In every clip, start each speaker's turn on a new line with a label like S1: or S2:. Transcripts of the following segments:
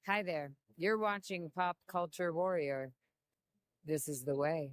S1: Hi there. You're watching Pop Culture Warrior. This is the way.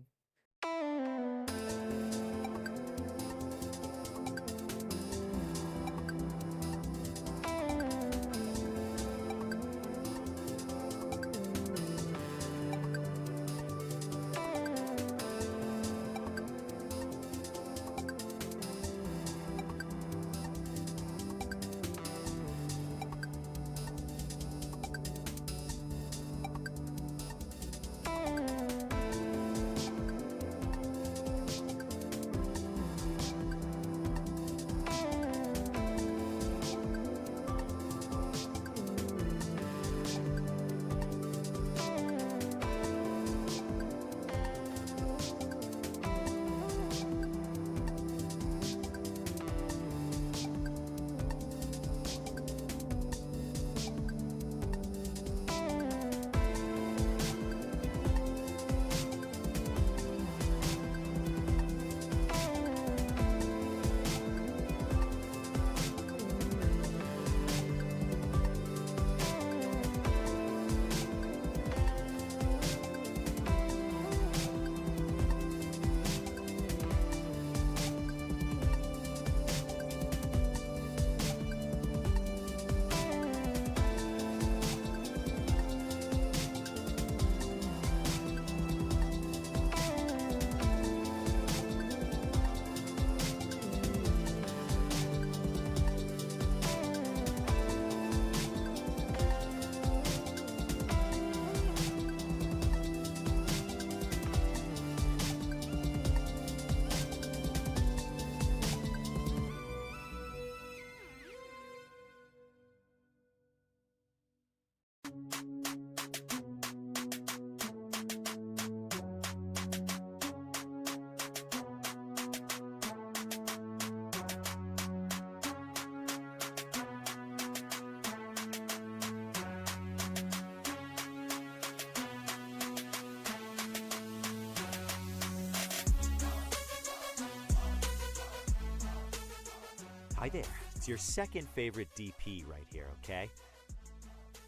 S2: Hi there. It's your second favorite DP right here, okay?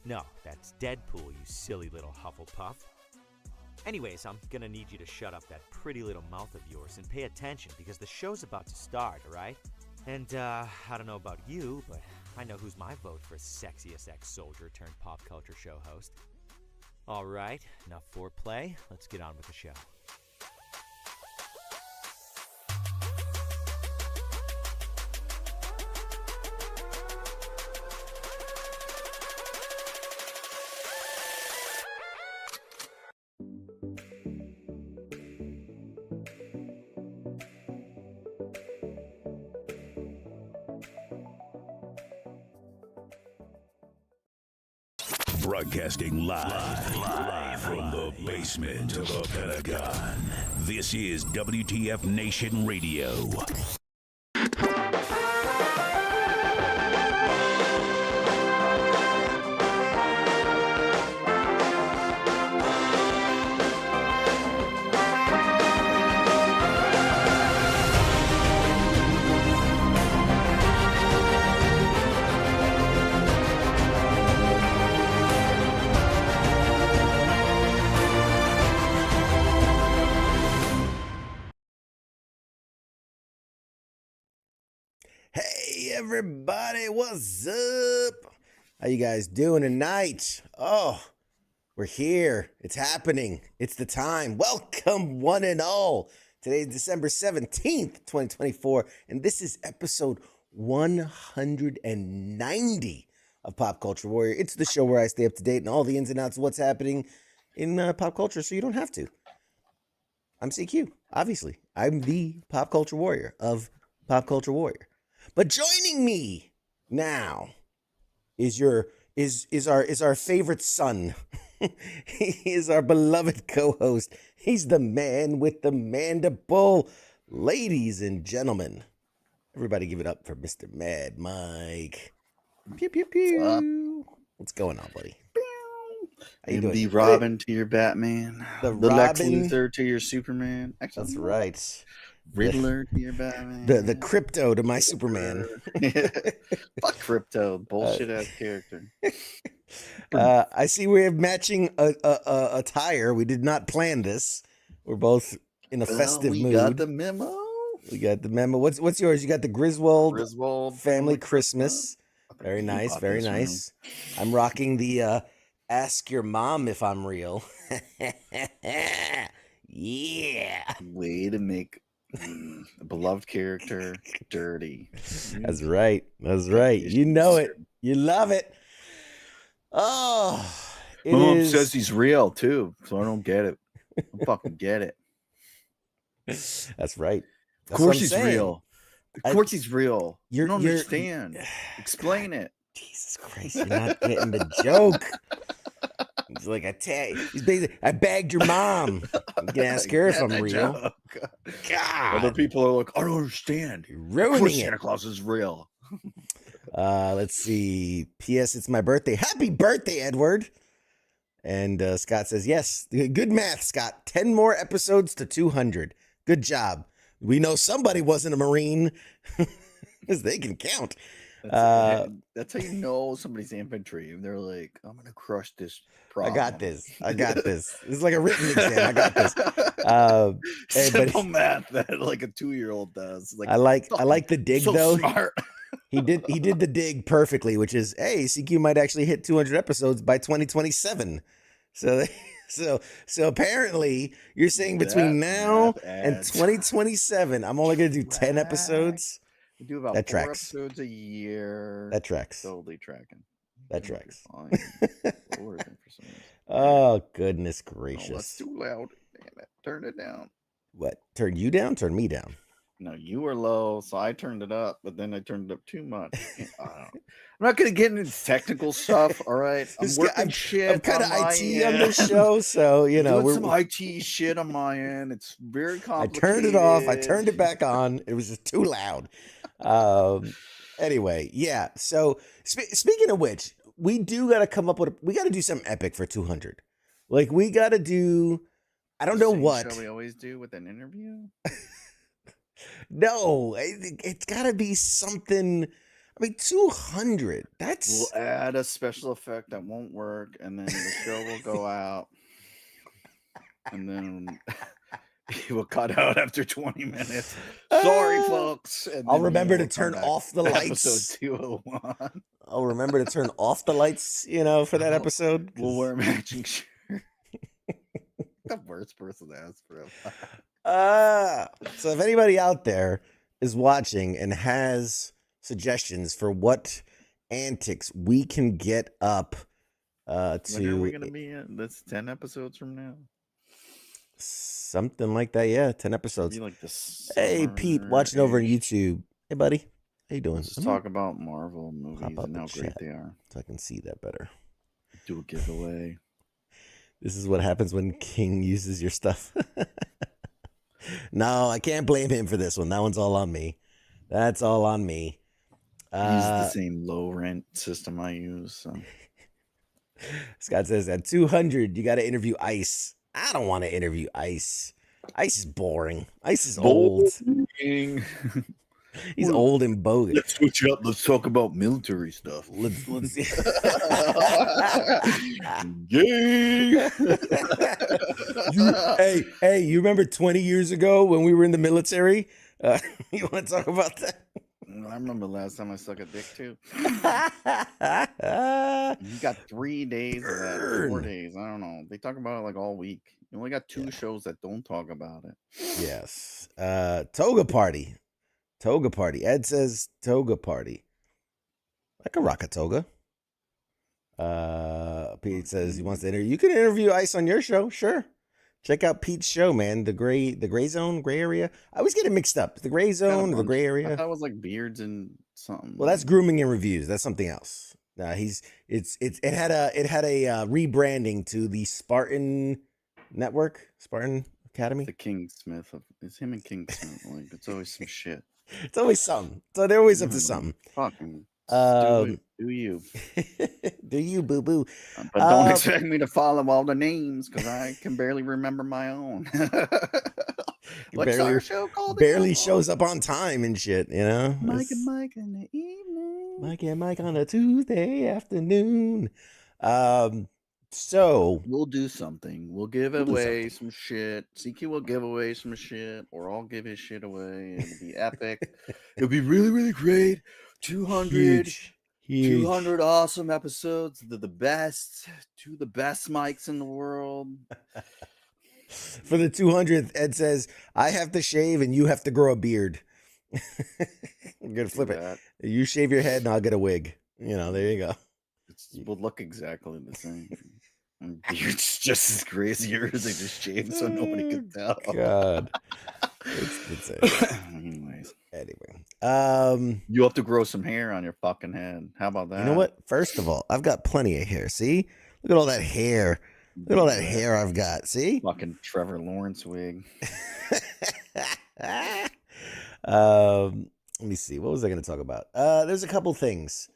S2: No, that's Deadpool, you silly little Hufflepuff. Anyways, I'm gonna need you to shut up that pretty little mouth of yours and pay attention because the show's about to start, alright? And, I don't know about you, but I know who's my vote for sexiest ex-soldier turned pop culture show host. Alright, enough foreplay. Let's get on with the show.
S3: Broadcasting live from the basement of the Pentagon. This is WTF Nation Radio.
S4: Hey everybody, what's up? How you guys doing tonight? Oh, we're here. It's happening. It's the time. Welcome one and all. Today is December 17th, 2024, and this is episode 190 of Pop Culture Warrior. It's the show where I stay up to date and all the ins and outs of what's happening in pop culture so you don't have to. I'm CQ, obviously. I'm the Pop Culture Warrior of Pop Culture Warrior. But joining me now is our favorite son. He is our beloved co-host. He's the man with the mandible. Ladies and gentlemen, everybody give it up for Mr. Mad Mike. Pew, pew, pew. What's going on, buddy? How you doing?
S5: The Robin to your Batman. The Lex Luthor to your Superman. Actually,
S4: that's right.
S5: Riddler to your Batman.
S4: The Crypto to my Superman.
S5: Fuck Crypto. Bullshit ass character.
S4: I see we have matching attire. We did not plan this. We're both in a festive mood.
S5: We got the memo.
S4: We got the memo. What's yours? You got the Griswold family Christmas. Very nice, very nice. I'm rocking the ask your mom if I'm real. Yeah.
S5: Way to make a beloved character dirty.
S4: That's right. That's right. You know it. You love it. Oh,
S5: my mom says he's real too, so I don't get it. I don't fucking get it.
S4: That's right.
S5: Of course he's real. Of course he's real. You don't understand. Explain it.
S4: Jesus Christ, you're not getting the joke. It's like I bagged your mom. You can ask her if I'm real. God.
S5: Other people are like, I don't understand.
S4: You're ruining it.
S5: Santa Claus is real.
S4: Let's see. P.S. It's my birthday. Happy birthday, Edward. And Scott says, yes. Good math, Scott. 10 more episodes to 200. Good job. We know somebody wasn't a Marine because they can count.
S5: That's how you know somebody's infantry. They're like, I'm going to crush this problem.
S4: I got this. This is like a written exam. I got this.
S5: Simple math that like a 2-year-old does. Like,
S4: I like the dig
S5: so
S4: though.
S5: Smart.
S4: He did the dig perfectly, which is, hey, CQ might actually hit 200 episodes by 2027. So apparently you're saying between now and 2027, I'm only going to do 10 episodes.
S5: We do about 4 episodes a year.
S4: That tracks.
S5: Totally tracking.
S4: That tracks.
S5: For
S4: Oh, goodness gracious.
S5: Oh, that's too loud. Damn it. Turn it down.
S4: What? Turn you down? Turn me down.
S5: No, you were low, so I turned it up, but then I turned it up too much. I'm not going to get into technical stuff, all right? I'm working shit.
S4: I'm kind of IT on this show, so, you know.
S5: We're some IT shit on my end. It's very complicated.
S4: I turned it off. I turned it back on. It was just too loud. Anyway, yeah. So, speaking of which, we do got to come up with, we got to do something epic for 200. Like, we got to do, I don't know what.
S5: Show we always do with an interview?
S4: No, it's got to be something. I mean, 200. That's.
S5: We'll add a special effect that won't work, and then the show will go out, and then he will cut out after 20 minutes. Sorry, folks.
S4: I'll remember to turn off the lights.
S5: Episode 201.
S4: I'll remember to turn off the lights, for that episode.
S5: We'll wear matching shirts. The worst person to ask for him.
S4: So if anybody out there is watching and has suggestions for what antics we can get up to,
S5: when are we gonna be in? That's 10 episodes from now.
S4: Something like that, yeah. 10 episodes.
S5: Like
S4: hey, Pete, watching over on YouTube. Hey, buddy, how you doing?
S5: Let's talk about Marvel movies and how great they are,
S4: so I can see that better.
S5: Do a giveaway.
S4: This is what happens when King uses your stuff. No, I can't blame him for this one. That one's all on me. That's all on me.
S5: Use the same low rent system I use. So.
S4: Scott says at 200, you got to interview Ice. I don't want to interview Ice. Ice is boring. Ice is old. He's old and bogus.
S5: Let's switch it up. Let's talk about military stuff.
S4: Let's
S5: Gay.
S4: Hey, you remember 20 years ago when we were in the military? You want to talk about that?
S5: I remember last time I sucked a dick too. You got 3 days of that, 4 days. I don't know. They talk about it like all week. You only got 2 shows that don't talk about it.
S4: Yes. Toga party. Toga party. Ed says toga party. I can rock a toga. Pete says he wants to interview. You can interview Ice on your show, sure. Check out Pete's show, man. The gray zone, gray area. I always get it mixed up. The gray zone, or the gray area.
S5: I thought it was like beards and something.
S4: Well, that's grooming and reviews. That's something else. It had a rebranding to the Spartan Network, Spartan Academy.
S5: The King Smith. It's him and King Smith. Like it's always some shit.
S4: It's always something. So they're always up to something.
S5: Fucking do you.
S4: Do you, boo-boo.
S5: But don't expect me to follow all the names because I can barely remember my own. What's our show called?
S4: Barely shows up on time and shit,
S5: Mike and Mike in the evening.
S4: Mike and Mike on a Tuesday afternoon. So
S5: We'll do something. We'll give
S4: We'll do
S5: away some shit. CQ will give away some shit, or I'll give his shit away. It'll be epic. It'll be really, really great. 200 200 awesome episodes. They're the best. Two of the best mics in the world.
S4: For the 200th, Ed says, I have to shave and you have to grow a beard. I'm going to flip it. You shave your head and I'll get a wig. You know, there you go.
S5: It will look exactly the same. And beard's just as crazy as they just shaved so nobody could tell.
S4: God. It's Anyway.
S5: You have to grow some hair on your fucking head. How about that?
S4: You know what? First of all, I've got plenty of hair. See? Look at all that hair. Look at all that hair I've got. See?
S5: Fucking Trevor Lawrence wig.
S4: Let me see. What was I going to talk about? There's a couple things.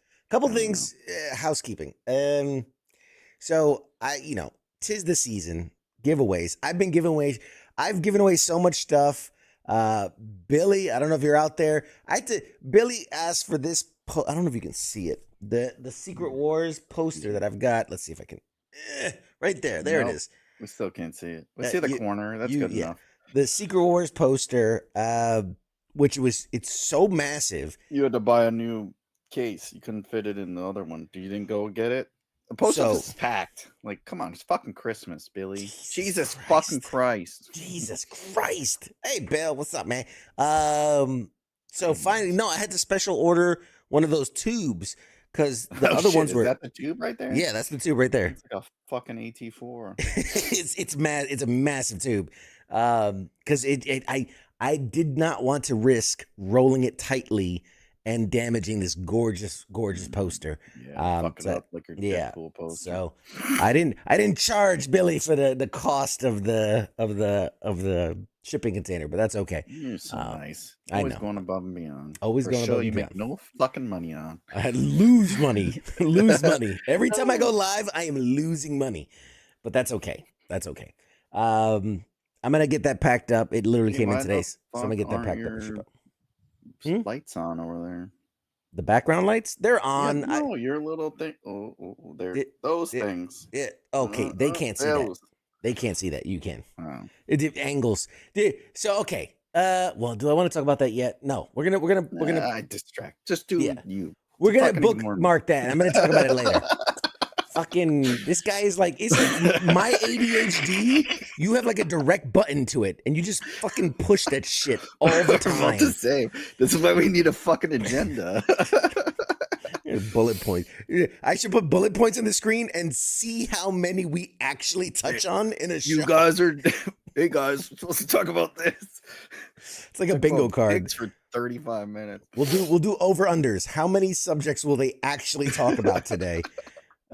S4: Housekeeping. So tis the season. Giveaways. I've given away so much stuff. Billy, I don't know if you're out there. Billy asked for this. I don't know if you can see it. The Secret Wars poster that I've got. Let's see if I can. Right there. There it is.
S5: We still can't see it. We see the corner. That's good enough.
S4: The Secret Wars poster, it's so massive.
S5: You had to buy a new case. You couldn't fit it in the other one. You didn't go get it? The post office is packed. Like, come on, it's fucking Christmas, Billy. Jesus fucking Christ.
S4: Jesus Christ. Hey, Bill, what's up, man? So finally, I had to special order one of those tubes because the other ones were.
S5: Is that the tube right there?
S4: Yeah, that's the tube right there.
S5: It's like a fucking AT4.
S4: It's a massive tube. Because I did not want to risk rolling it tightly and damaging this gorgeous poster.
S5: Yeah, fuck it up like your Deadpool poster.
S4: So I didn't charge Billy for the cost of the shipping container, but that's okay.
S5: You're so nice.
S4: Always
S5: I know. Going above and beyond.
S4: Always going above and beyond.
S5: You make no fucking money on.
S4: I lose money. Every time I go live, I am losing money, but that's okay. I'm gonna get that packed up. It literally came in today, so I'm gonna get that packed up.
S5: Lights on over there.
S4: The background lights? They're on.
S5: Yeah, no, your little thing. Those things.
S4: Yeah. Okay, they can't see that. They can't see that. You can.
S5: Oh.
S4: Angles. So okay. Well, do I want to talk about that yet? No. We're gonna.
S5: I distract. Just do you.
S4: We're gonna bookmark that. I'm gonna talk about it later. Fucking, this guy is like, my ADHD? You have like a direct button to it, and you just fucking push that shit all the time.
S5: I was about to say, this is why we need a fucking agenda.
S4: Bullet points. I should put bullet points on the screen and see how many we actually touch on in a show.
S5: You guys are, hey guys, we're supposed to talk about this.
S4: It's like a bingo card.
S5: For 35 minutes.
S4: We'll do over-unders. How many subjects will they actually talk about today?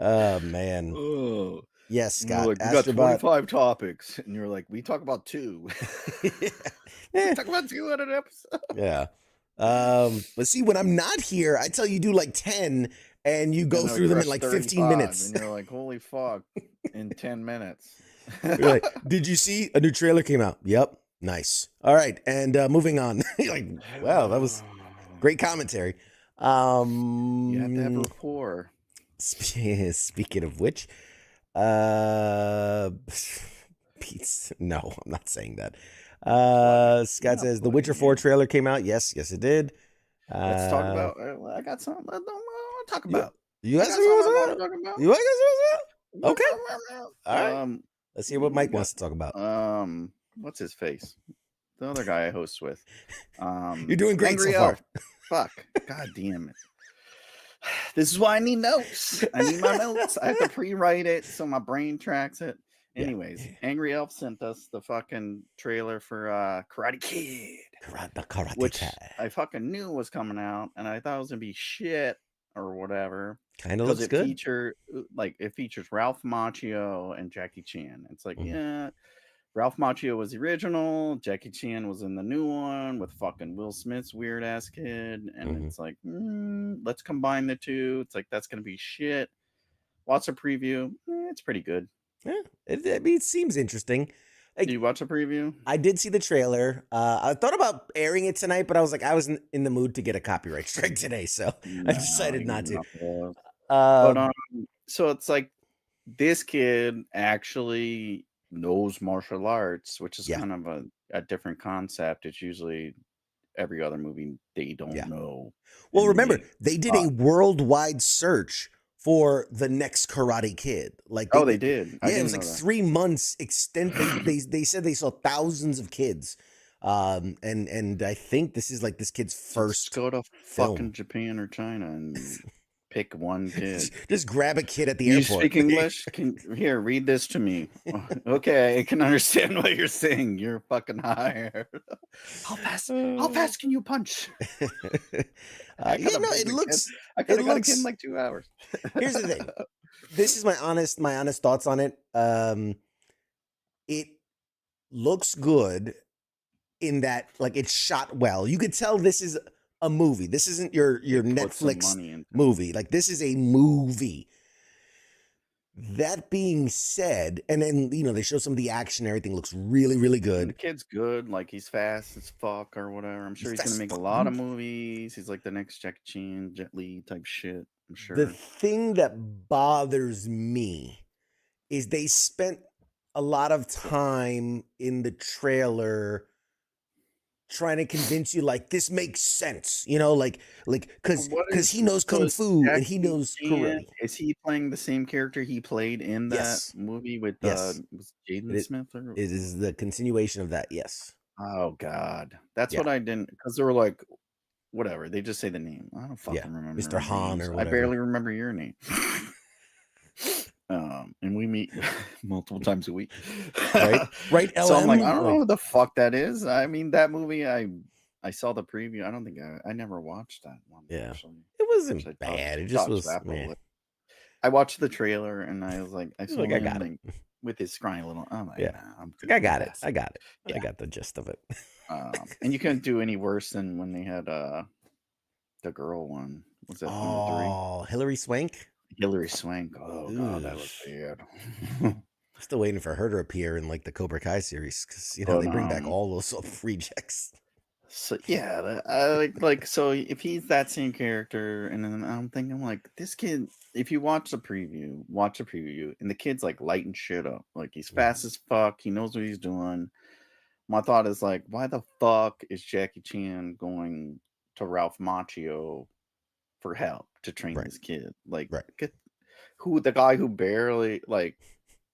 S4: Oh man.
S5: Oh.
S4: Yes, Scott.
S5: Like, we got 25 topics, and you're like, we talk about 2. We talk about 2 on an episode.
S4: Yeah. But see, when I'm not here, I tell you do like 10, and you go through them in like 15 minutes.
S5: And you're like, holy fuck, in 10 minutes.
S4: You're like, did you see a new trailer came out? Yep. Nice. All right. And moving on. You're like, wow, that was great commentary.
S5: You have to have rapport.
S4: Speaking of which, Pete's, no, I'm not saying that. Scott says The Witcher 4 trailer came out. Yes, it did.
S5: Let's talk about. I got something I don't want to talk about.
S4: You got something I want to talk about? You got something? Okay. All right. Let's hear what Mike wants to talk about.
S5: What's his face? The other guy I host with.
S4: You're doing great so far.
S5: Fuck. God damn it. This is why I need notes. I need my notes. I have to pre-write it so my brain tracks it. Anyways, Angry Elf sent us the fucking trailer for Karate Kid. Which I fucking knew was coming out, and I thought it was gonna be shit or whatever.
S4: Kind of looks good.
S5: It features Ralph Macchio and Jackie Chan. It's like, Ralph Macchio was the original. Jackie Chan was in the new one with fucking Will Smith's weird ass kid. And it's like, let's combine the two. It's like, that's going to be shit. Watch a preview. It's pretty good.
S4: Yeah. It seems interesting.
S5: Did you watch a preview?
S4: I did see the trailer. I thought about airing it tonight, but I was like, I was in the mood to get a copyright strike today. So I decided not to.
S5: But, so it's like, this kid actually knows martial arts, which is
S4: Yeah.
S5: kind of a different concept. It's usually every other movie they don't
S4: Yeah.
S5: know.
S4: Well,
S5: and
S4: remember, they did a
S5: uh,
S4: worldwide search for the next Karate Kid. Like
S5: oh, they did. I
S4: yeah, it was
S5: didn't
S4: like
S5: know that.
S4: 3 months extent. They said they saw thousands of kids. And I think this is like this kid's
S5: Just
S4: first
S5: go to
S4: film.
S5: fucking Japan or China and pick one kid.
S4: Just grab a kid at the
S5: You
S4: airport.
S5: speak English? Here, read this to me. Okay, I can understand what you're saying. You're fucking hired. How fast can you punch? I
S4: Yeah, no,
S5: could
S4: it looks.
S5: I could have got a kid in like 2 hours.
S4: Here's the thing. This is my honest thoughts on it. It looks good in that, like, it's shot well. You could tell this is a movie. This isn't your
S5: Put some
S4: Netflix
S5: money into it.
S4: movie. Like, this is a movie. That being said, and then they show some of the action. Everything looks really, really
S5: And
S4: good.
S5: the kid's good. Like, he's fast as fuck or whatever. I'm sure he's
S4: fast
S5: gonna make a
S4: fuck,
S5: lot of
S4: dude.
S5: movies. He's like the next Jackie Chan, Jet Li type shit. I'm sure.
S4: The thing that bothers me is they spent a lot of time in the trailer trying to convince you, like, this makes sense, like because he knows kung fu and he knows karate.
S5: Is he playing the same character he played in that
S4: Yes.
S5: movie with
S4: Yes.
S5: was Jaden
S4: It-
S5: Smith or
S4: It is the continuation of that. Yes.
S5: oh god. That's
S4: Yeah.
S5: what I didn't because they were like whatever. They just say the name. I don't fucking remember.
S4: Mr.
S5: their
S4: Han
S5: names.
S4: or
S5: I
S4: whatever.
S5: barely remember your name. And we meet multiple times a week.
S4: Right? Right,
S5: So I'm like,
S4: LM?
S5: I don't know
S4: Like-
S5: who the fuck that is. I mean, that movie, I saw the preview. I don't think I never watched that one.
S4: Yeah.
S5: Actually.
S4: It wasn't
S5: Actually,
S4: bad. It
S5: dodged
S4: just was.
S5: that
S4: meh.
S5: bullet. I watched the trailer and I was like, I saw
S4: Like, I
S5: him,
S4: got it.
S5: like, with his scrawny little. I'm like,
S4: Yeah.
S5: nah, I'm
S4: Like, I got it.
S5: past
S4: I got it. I
S5: Yeah.
S4: got the gist of it.
S5: And you couldn't do any worse than when they had the girl one. Was that number
S4: Oh, Hillary Swank.
S5: 3? Hillary Swank. Oh god, that was bad.
S4: Still waiting for her to appear in like the Cobra Kai series because they bring back all those rejects.
S5: So yeah, so if he's that same character, and then I'm thinking like this kid. If you watch the preview, and the kid's like lighting shit up, like he's fast as fuck. He knows what he's doing. My thought is like, why the fuck is Jackie Chan going to Ralph Macchio for help to train
S4: Right.
S5: this kid? Like,
S4: Right.
S5: get the guy who barely like.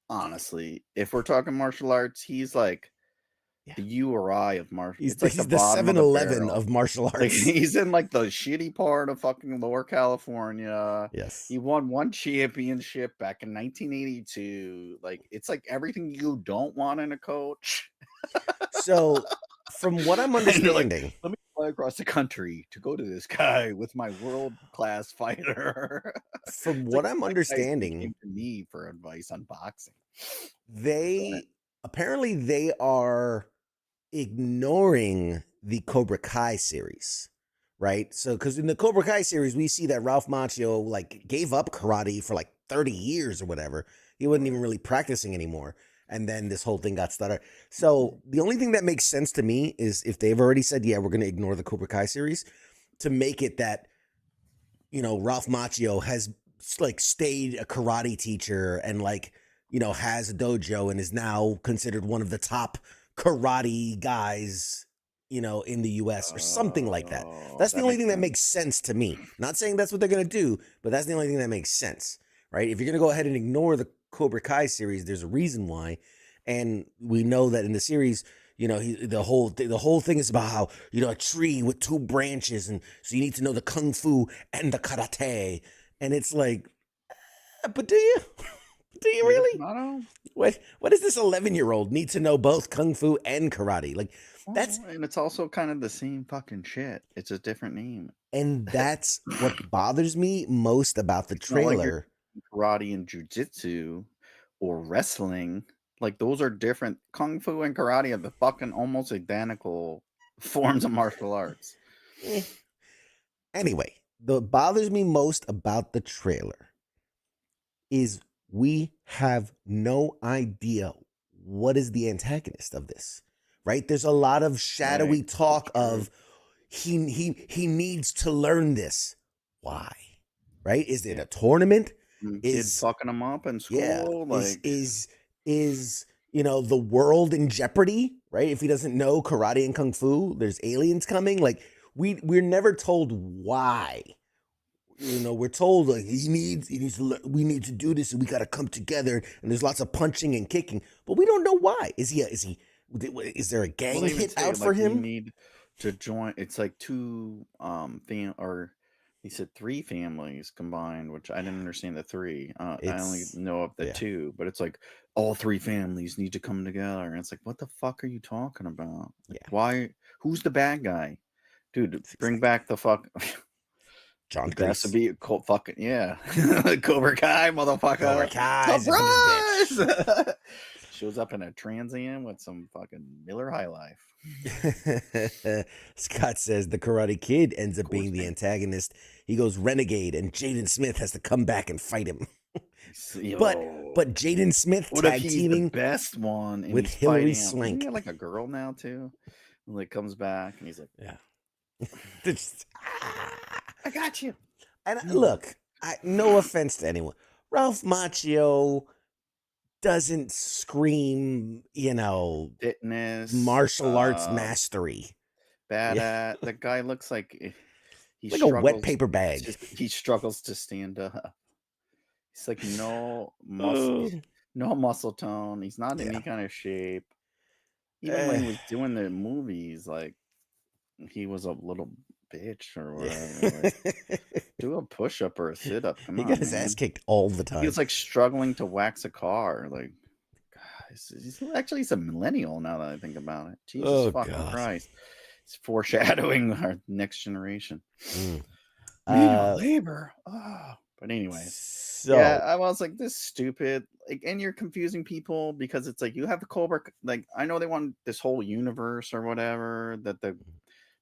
S5: Honestly, if we're talking martial arts, he's like the URI of martial.
S4: He's
S5: It's like
S4: the
S5: bottom of the
S4: 7-Eleven
S5: barrel.
S4: of martial arts.
S5: Like, he's in like the shitty part of fucking Lower California.
S4: Yes.
S5: He won one championship back in 1982. Like, it's like everything you don't want in a coach.
S4: So, from what I'm
S5: And you're like,
S4: understanding,
S5: let me fly across the country to go to this guy with my world class fighter.
S4: from
S5: It's
S4: what
S5: like,
S4: I'm
S5: that guy
S4: understanding,
S5: came to me for advice on boxing.
S4: they are ignoring the Cobra Kai series, right? So, because in the Cobra Kai series, we see that Ralph Macchio like gave up karate for like 30 years or whatever. He wasn't even really practicing anymore. And then this whole thing got started. So the only thing that makes sense to me is if they've already said, yeah, we're going to ignore the Cobra Kai series, to make it that, Ralph Macchio has like stayed a karate teacher and like, has a dojo and is now considered one of the top karate guys, in the US or something like that. That's the only thing that makes sense to me. Not saying that's what they're going to do, but that's the only thing that makes sense, right? If you're going to go ahead and ignore the Cobra Kai series, there's a reason why. And we know that in the series, the whole thing is about how, a tree with 2 branches. And so you need to know the kung fu and the karate. And it's like, but do you? Do you really? What does this 11-year-old need to know both kung fu and karate? Like, that's
S5: and it's also kind of the same fucking shit. It's a different name.
S4: And that's what bothers me most about the
S5: It's not like you're
S4: trailer.
S5: karate and jujitsu or wrestling, like those are different. Kung fu and karate are the fucking almost identical forms of martial arts.
S4: Anyway, what bothers me most about the trailer is we have no idea what is the antagonist of this, right? There's a lot of shadowy
S5: Right,
S4: talk
S5: that's true.
S4: of he needs to learn this. Why? Right? Is it a tournament?
S5: kid
S4: is
S5: fucking him up in
S4: yeah,
S5: school. Like,
S4: is the world in jeopardy, right? If he doesn't know karate and kung fu, there's aliens coming. Like we're never told why. We're told like he needs we need to do this and we got to come together and there's lots of punching and kicking, but we don't know why. Is there a gang
S5: they even
S4: hit
S5: say
S4: out for
S5: like you
S4: him?
S5: need to join. It's like two or he said three families combined, which I didn't understand the three. I only
S4: It's
S5: know of the
S4: yeah,
S5: two, but it's like all three families need to come together, and it's like, what the fuck are you talking about? Like,
S4: yeah.
S5: why? Who's the bad guy, dude?
S4: It's
S5: Bring
S4: exactly
S5: back the fuck.
S4: John
S5: It has to
S4: Kreese.
S5: be fucking yeah, Cobra Kai,
S4: Cobra
S5: motherfucker!
S4: Kai's up in this bitch.
S5: Surprise! Shows up in a Trans Am with some fucking Miller High Life.
S4: Scott says the Karate Kid ends up
S5: Of course,
S4: being the
S5: man.
S4: antagonist. He goes renegade, and Jaden Smith has to come back and fight him. But
S5: Yo,
S4: Jaden Smith
S5: what if
S4: tag
S5: he's the
S4: teaming
S5: best one and
S4: with
S5: he's
S4: Hilary
S5: fighting him? Isn't
S4: Swank.
S5: he like a girl now too? And like comes back and he's like,
S4: Yeah.
S5: "I got you."
S4: And look, no offense to anyone, Ralph Macchio doesn't scream,
S5: Fitness,
S4: martial arts mastery.
S5: bad
S4: Yeah.
S5: at. The guy looks like he
S4: Like a wet
S5: struggles.
S4: paper bag.
S5: He struggles to stand up. He's like no
S4: Oh.
S5: muscle tone. He's not in
S4: Yeah.
S5: any kind of shape. Even when he was doing the movies, like he was a little bitch or whatever. Like, do a push up or a sit up. Come
S4: He
S5: on,
S4: got his
S5: man.
S4: ass kicked all the time.
S5: He was like struggling to wax a car. Like, God, he's a millennial now that I think about it. Jesus fucking Christ. It's foreshadowing our next generation. Manual labor. Oh. But anyway, yeah, I was like, this is stupid. Like, and you're confusing people because it's like you have the Cobra. Like, I know they want this whole universe or whatever that the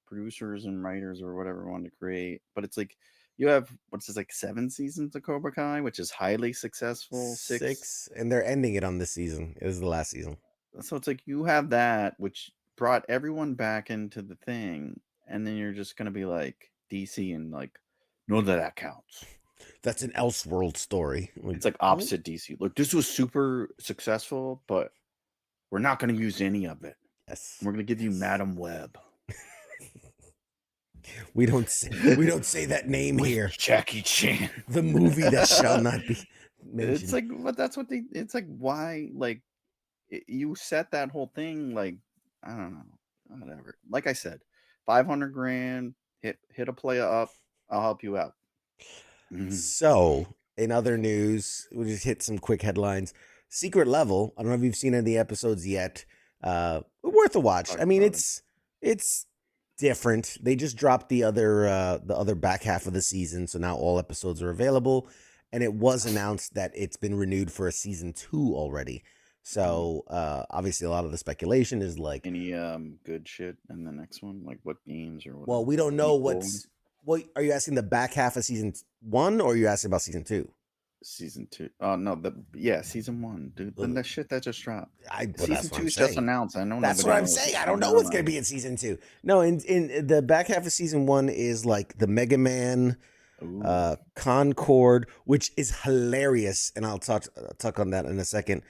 S5: producers and writers or whatever wanted to create, but it's like you have what's this like 7 seasons of Cobra Kai, which is highly successful.
S4: Six, and they're ending it on this season. It is the last season.
S5: So it's like you have that, which brought everyone back into the thing, and then you're just gonna be like DC and like, no, that counts.
S4: That's an Elseworld story.
S5: It's like opposite DC. Look, this was super successful, but we're not going to use any of it.
S4: Yes,
S5: we're going to give you Madam Web.
S4: We don't say that name here.
S5: Jackie Chan,
S4: the movie that shall not be mentioned.
S5: It's like, but that's what it's like. Why, like, you set that whole thing like, I don't know, whatever. Like I said, $500,000. Hit a player up. I'll help you out.
S4: So, in other news, we'll just hit some quick headlines. Secret Level. I don't know if you've seen any of the episodes yet. Worth a watch. I mean, it's different. They just dropped the other back half of the season, so now all episodes are available. And it was announced that it's been renewed for a season 2 already. So obviously, a lot of the speculation is like
S5: any good shit in the next one, like what games or what.
S4: Well, we don't know what's. What are you asking? The back half of season 1, or are you asking about season 2?
S5: Season 2. Oh no, season 1, dude. Then that shit that just dropped.
S4: Season
S5: 2 is just announced. I know.
S4: That's what I'm saying. I don't know what's going to be in season 2. No, in the back half of season 1 is like the Mega Man, Concord, which is hilarious, and I'll talk on that in a second.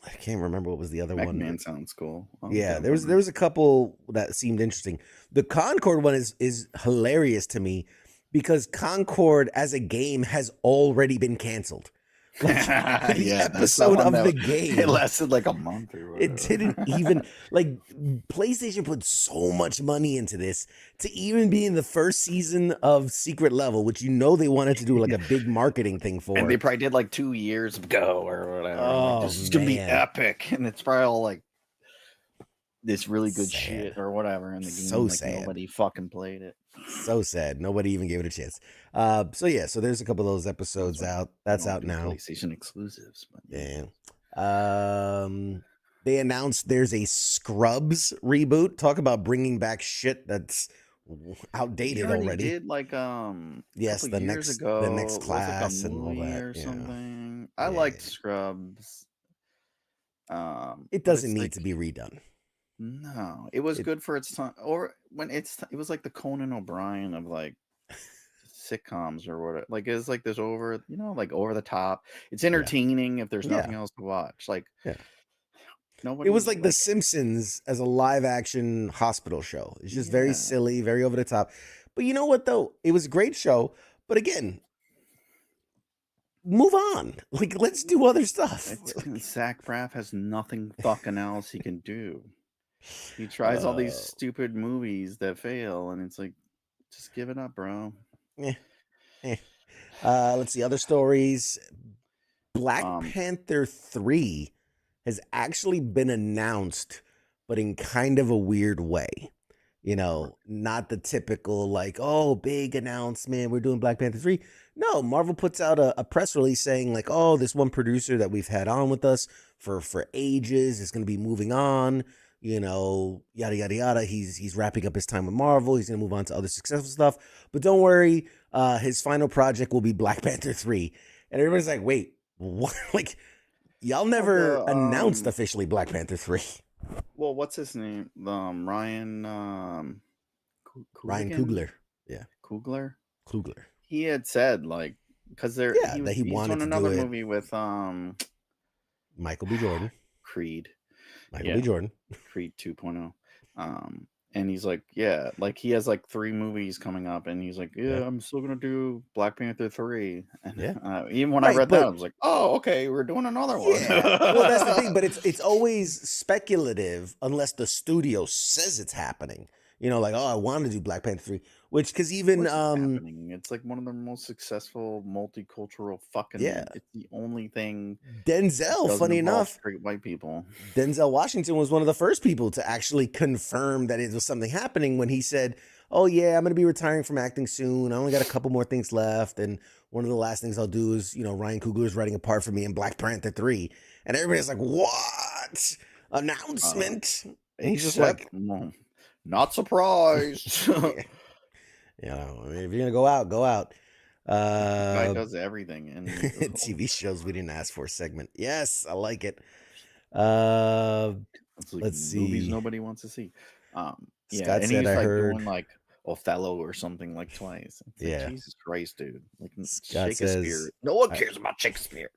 S4: I can't remember what was the other one.
S5: Man sounds cool.
S4: Yeah, there was a couple that seemed interesting. The Concord one is hilarious to me because Concord as a game has already been canceled. Like, the episode of the game,
S5: it lasted like a month or whatever.
S4: It didn't even like PlayStation put so much money into this to even be in the first season of Secret Level, which they wanted to do like a big marketing thing for.
S5: And they probably did like 2 years ago or whatever.
S4: Oh,
S5: like, this is gonna be epic, and it's probably all like this really good shit or whatever in the game.
S4: So
S5: like,
S4: sad.
S5: Nobody fucking played it.
S4: So sad. Nobody even gave it a chance. So there's a couple of those episodes out. That's out now.
S5: PlayStation exclusives. But
S4: yeah. They announced there's a Scrubs reboot. Talk about bringing back shit that's outdated already.
S5: Did like
S4: yes, the next class
S5: like
S4: and all that
S5: or something. I liked Scrubs.
S4: It doesn't need to be redone.
S5: No, it was good for its time. Or when it was like the Conan O'Brien of like sitcoms or whatever. Like it's like this over, like over the top. It's
S4: Yeah.
S5: entertaining if there's nothing
S4: Yeah.
S5: else to watch. Like
S4: Yeah. It
S5: nobody
S4: was like The Simpsons as a live action hospital show. It's just very
S5: Yeah.
S4: silly, very over the top. But you know what though? It was a great show. But again, move on. Like let's do other stuff.
S5: Zach Braff has nothing fucking else he can do. He tries all these stupid movies that fail, and it's like, just give it up, bro.
S4: Let's see other stories. Black Panther 3 has actually been announced, but in kind of a weird way. You know, not the typical like, oh, big announcement, we're doing Black Panther 3. No, Marvel puts out a press release saying like, oh, this one producer that we've had on with us for ages is going to be moving on. You know, yada, yada, yada. He's wrapping up his time with Marvel. He's going to move on to other successful stuff. But don't worry, his final project will be Black Panther 3. And everybody's like, wait, what? Like, y'all never announced officially Black Panther 3.
S5: Well, what's his name? Ryan
S4: Coogler. Yeah.
S5: Coogler?
S4: Coogler.
S5: He had said, like, because
S4: that he wanted to
S5: another
S4: do it.
S5: movie with
S4: Michael B. Jordan.
S5: Creed.
S4: Michael B. Jordan.
S5: Creed 2.0. And he's like, yeah, like he has like 3 movies coming up, and he's like, yeah. I'm still gonna do Black Panther 3. And even when I read that, I was like, oh, okay, we're doing another one.
S4: Well, that's the thing, but it's always speculative unless the studio says it's happening. You know, like, oh, I want to do Black Panther 3, which because even
S5: it's like one of the most successful multicultural fucking.
S4: Yeah.
S5: It's the only thing.
S4: Denzel, funny enough,
S5: straight white people.
S4: Denzel Washington was one of the first people to actually confirm that it was something happening when he said, oh yeah, I'm going to be retiring from acting soon. I only got a couple more things left. And one of the last things I'll do is, you know, Ryan Coogler is writing a part for me in Black Panther 3. And everybody's like, what? Announcement? And he's just like,
S5: not surprised.
S4: You know, I mean, if you're gonna go out, go out.
S5: Guy does everything. And
S4: TV shows we didn't ask for segment. Yes, I like it. Let's see.
S5: Movies nobody wants to see.
S4: Scott
S5: and
S4: said
S5: he's
S4: I
S5: like
S4: heard
S5: doing like Othello or something like twice. It's like, Jesus Christ, dude! Like
S4: Scott
S5: Shakespeare.
S4: says,
S5: no one cares about Shakespeare.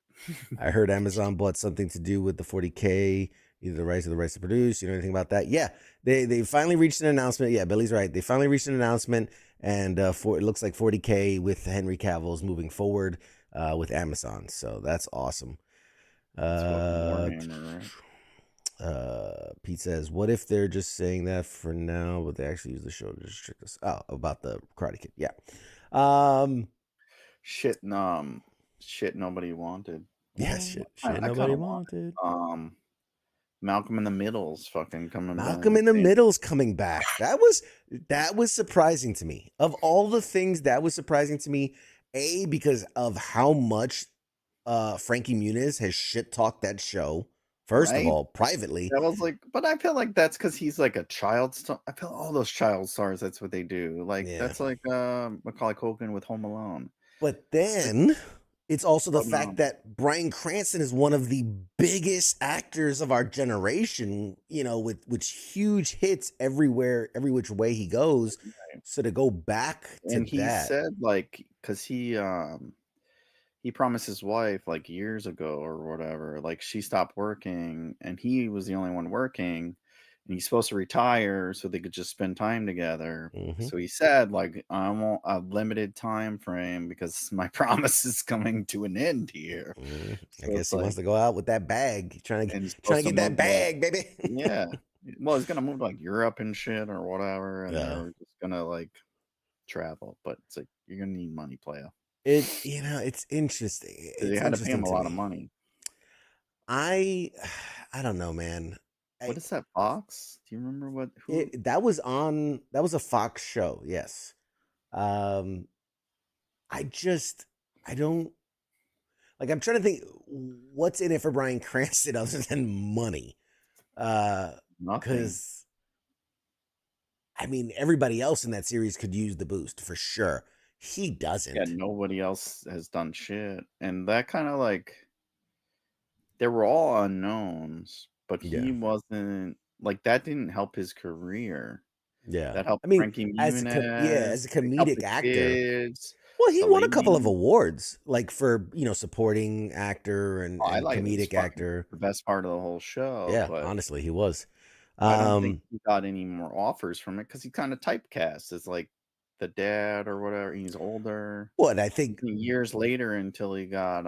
S4: I heard Amazon bought something to do with the 40K. Either the rights or the rights to produce. You know anything about that? Yeah, they finally reached an announcement. Yeah, Billy's right. They finally reached an announcement, and it looks like 40K with Henry Cavill is moving forward with Amazon. So that's awesome. Pete says, "What if they're just saying that for now, but they actually use the show to just trick us?" Oh, about the Karate Kid. Yeah.
S5: Shit nobody wanted.
S4: Yeah, shit nobody wanted.
S5: Malcolm in the Middle's fucking coming back.
S4: Malcolm in the Middle's coming back. That was surprising to me. Of all the things, that was surprising to me. A, because of how much Frankie Muniz has shit talked that show. First of all, privately.
S5: I was like, but I feel like that's because he's like a child star. I feel all those child stars, that's what they do. Like that's like Macaulay Culkin with Home Alone.
S4: But then it's also the fact that Bryan Cranston is one of the biggest actors of our generation, you know, with huge hits everywhere, every which way he goes. So to go back to
S5: and he said, like, because he promised his wife like years ago or whatever, like she stopped working and he was the only one working. And he's supposed to retire so they could just spend time together.
S4: Mm-hmm.
S5: So he said, like, I want a limited time frame because my promise is coming to an end here.
S4: Mm-hmm. So I guess he wants to go out with that bag. Trying to get that bag, baby.
S5: Yeah. Well, he's gonna move to like Europe and shit or whatever, and they're just gonna like travel. But it's like you're gonna need money, playa.
S4: It's interesting.
S5: They had to pay him a lot of money.
S4: I don't know, man.
S5: What is that, Fox? Do you remember
S4: that was a Fox show, yes. I don't like, I'm trying to think what's in it for Bryan Cranston other than money. Because I mean everybody else in that series could use the boost for sure. He doesn't.
S5: Yeah, nobody else has done shit. And that kind of like they were all unknowns. But he wasn't like that. Didn't help his career.
S4: Yeah,
S5: that helped.
S4: I mean,
S5: Frankie Muniz,
S4: as a comedic actor.
S5: Kids.
S4: Well, he
S5: the
S4: won a
S5: lady.
S4: couple of awards, like for supporting actor and,
S5: Oh, I
S4: and
S5: like it. It's
S4: comedic
S5: fucking
S4: actor.
S5: the best part of the whole show,
S4: Yeah,
S5: but
S4: honestly, he was.
S5: I don't think
S4: Um,
S5: he got any more offers from it because he kind of typecast as like the dad or whatever. He's older.
S4: what I think,
S5: Years later until he got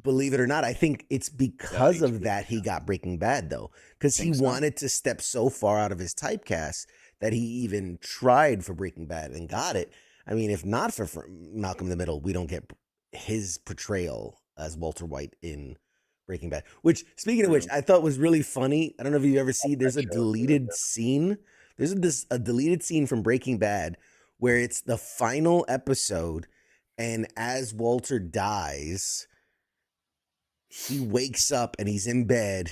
S4: believe it or not, I think it's
S5: got
S4: because of
S5: HBO.
S4: that he got Breaking Bad though, because he
S5: Think so?
S4: wanted to step so far out of his typecast that he even tried for Breaking Bad and got it. I mean, if not for Malcolm in the Middle, we don't get his portrayal as Walter White in Breaking Bad. Which, speaking of which,
S5: True.
S4: I thought was really funny. I don't know if you ever see. There's a
S5: show,
S4: deleted scene. There's a deleted scene from Breaking Bad where it's the final episode, and as Walter dies, he wakes up and he's in bed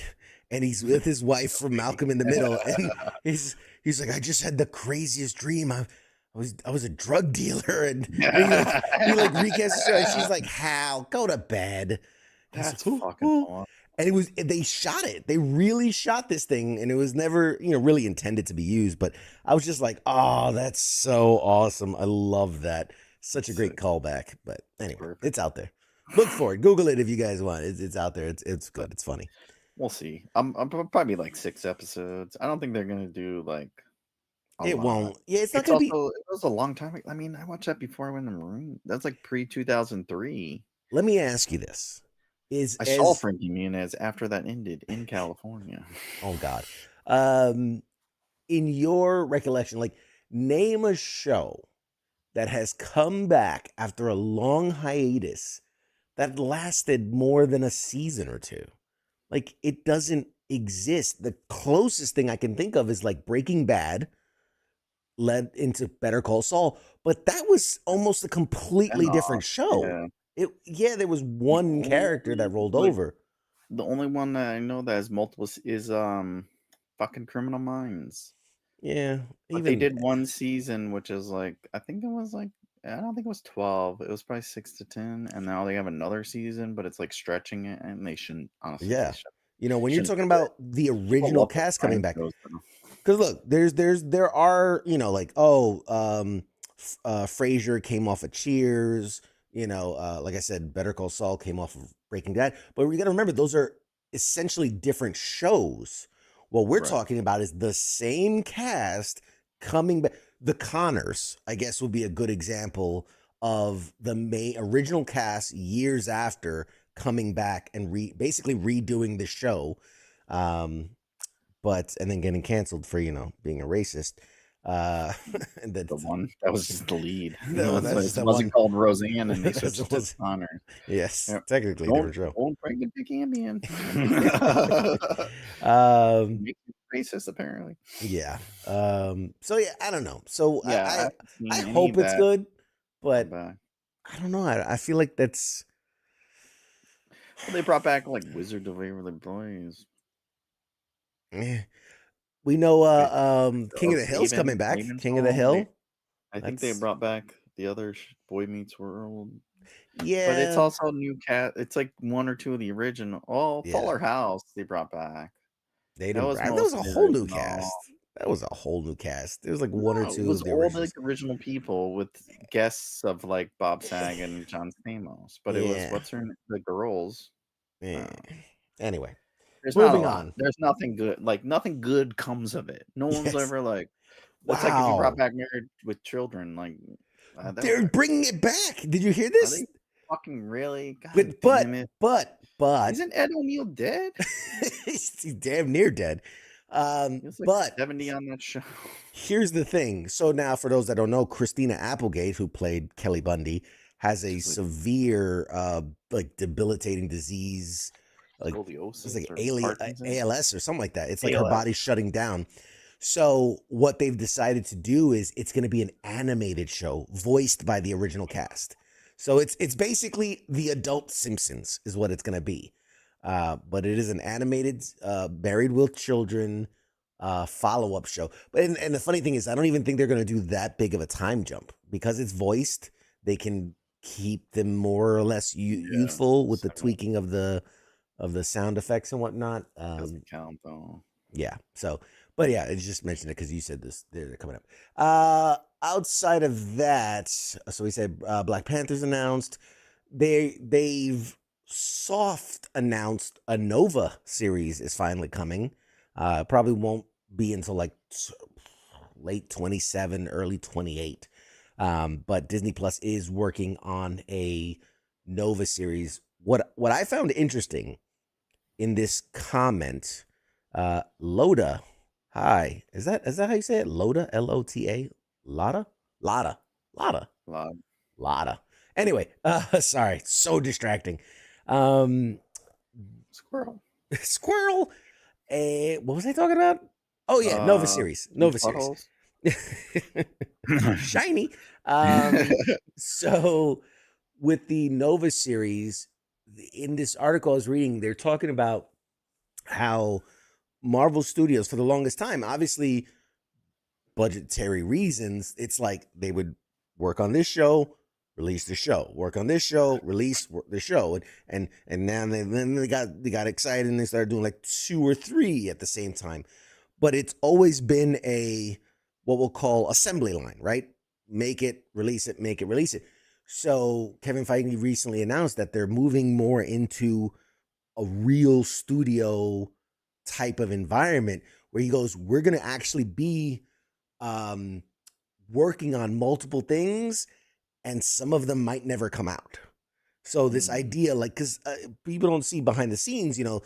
S4: and he's with his wife from Malcolm in the Middle, and he's like, I just had the craziest dream. I was a drug dealer, and he like recasts her, and she's like, Hal, go to bed. And he's
S5: That's
S4: like,
S5: fucking awesome.
S4: and they shot it. They really shot this thing, and it was never, really intended to be used. But I was just like, oh, that's so awesome. I love that. Such a great
S5: Sick.
S4: callback. But anyway,
S5: Perfect.
S4: it's out there. Look for it. Google it if you guys want. It's out there. It's good. It's funny.
S5: We'll see. I'm probably like 6 episodes. I don't think they're gonna do like a
S4: It
S5: lot.
S4: won't. Yeah, it's not
S5: It's
S4: gonna
S5: also
S4: be.
S5: it was a long time. I mean, I watched that before I went in the room. That's like pre 2003.
S4: Let me ask you this:
S5: I saw Frankie Muniz after that ended in California.
S4: Oh God. In your recollection, like, name a show that has come back after a long hiatus that lasted more than a season or two. Like, it doesn't exist. The closest thing I can think of is like Breaking Bad led into Better Call Saul, but that was almost a completely different show.
S5: Yeah.
S4: There was one character that rolled
S5: like,
S4: over.
S5: The only one that I know that has multiple is fucking Criminal Minds.
S4: Yeah,
S5: But they did one season, which is like I think it was like I don't think it was 12. It was probably 6 to 10, and now they have another season, but it's like stretching it, and they shouldn't honestly.
S4: Yeah, when you're
S5: shouldn't
S4: talking
S5: do it.
S4: about the
S5: People
S4: original
S5: love
S4: cast
S5: those
S4: coming
S5: crime
S4: back,
S5: shows, though.
S4: because look, there are Frasier came off of Cheers, like I said, Better Call Saul came off of Breaking Bad, but we got to remember those are essentially different shows. What we're
S5: Right.
S4: talking about is the same cast coming back. The Connors, I guess, would be a good example of the main original cast years after coming back and basically redoing the show, and then getting canceled for being a racist. And
S5: The one that was just the lead.
S4: No, that's
S5: it
S4: the
S5: wasn't
S4: one.
S5: called Roseanne, and they
S4: That's
S5: switched it
S4: the
S5: to Connor.
S4: Yes,
S5: Yep.
S4: technically a different show.
S5: Don't break the big ambient. Make you racist, apparently.
S4: Yeah. So yeah, I don't know. So
S5: Yeah,
S4: I hope it's good, but
S5: well,
S4: I don't know. I feel like that's.
S5: they brought back like Wizard of Waverly Place.
S4: We know King of the Hill's
S5: Haven-
S4: coming back.
S5: Haven's
S4: King of the
S5: home.
S4: Hill.
S5: I think they brought back the other Boy Meets World.
S4: Yeah,
S5: But it's also new cat. It's like one or two of the original. Oh,
S4: Yeah.
S5: Fuller House they brought back.
S4: they
S5: that
S4: didn't.
S5: was
S4: That was a
S5: mostly
S4: whole new
S5: original.
S4: cast. That was a whole new cast. There was like one or
S5: No,
S4: two
S5: it was
S4: of the
S5: all
S4: originals.
S5: the original people with guests of like Bob Saget and John Stamos. But it was
S4: Yeah.
S5: what's her the girls.
S4: Yeah. Anyway,
S5: There's
S4: moving
S5: not a lot.
S4: on.
S5: There's nothing good. Like nothing good comes of it. No one's
S4: Yes.
S5: ever like. That's like if you
S4: Wow.
S5: brought back Married with Children. Like
S4: They're bringing it back. Did you hear this?
S5: Are they fucking really? God
S4: But
S5: damn it.
S4: but
S5: Isn't Ed O'Neill dead?
S4: he's damn near dead.
S5: He was like
S4: But
S5: 70 on that show.
S4: here's the thing. So now, for those that don't know, Christina Applegate, who played Kelly Bundy, has a severe, like debilitating disease, like
S5: Scoliosis
S4: it's like
S5: or Parkinson's?
S4: ALS or something like that. It's like her
S5: ALS.
S4: body's shutting down. So what they've decided to do is it's going to be an animated show voiced by the original cast. So it's basically the Adult Simpsons is what it's going to be. But it is an animated, Married with Children follow-up show. But and the funny thing is, I don't even think they're going to do that big of a time jump because it's voiced. They can keep them more or less youthful with the tweaking of the sound effects and whatnot.
S5: Doesn't count though.
S4: Yeah. So, but yeah, I just mentioned it because you said this. They're coming up. outside of that, so we said Black Panther's announced. They've soft announced a Nova series is finally coming. Probably won't be until like late 27, early 28. But Disney Plus is working on a Nova series. What I found interesting in this comment, Loda, hi, is that how you say it? Loda, Lota, Lotta, Lotta, Lotta,
S5: Love.
S4: Lotta. Anyway, sorry, so distracting.
S5: Squirrel.
S4: Squirrel. What was I talking about? Oh yeah, Nova series. Nova series. Shiny. So with the Nova series, in this article I was reading, they're talking about how Marvel Studios, for the longest time, obviously budgetary reasons, it's like they would work on this show, release the show, work on this show, release the show, and now they got excited and they started doing like 2 or 3 at the same time. But it's always been a what we'll call assembly line, right? Make it, release it, make it, release it. So Kevin Feige recently announced that they're moving more into a real studio type of environment where he goes, we're going to actually be working on multiple things, and some of them might never come out. So this idea, like, because people don't see behind the scenes, a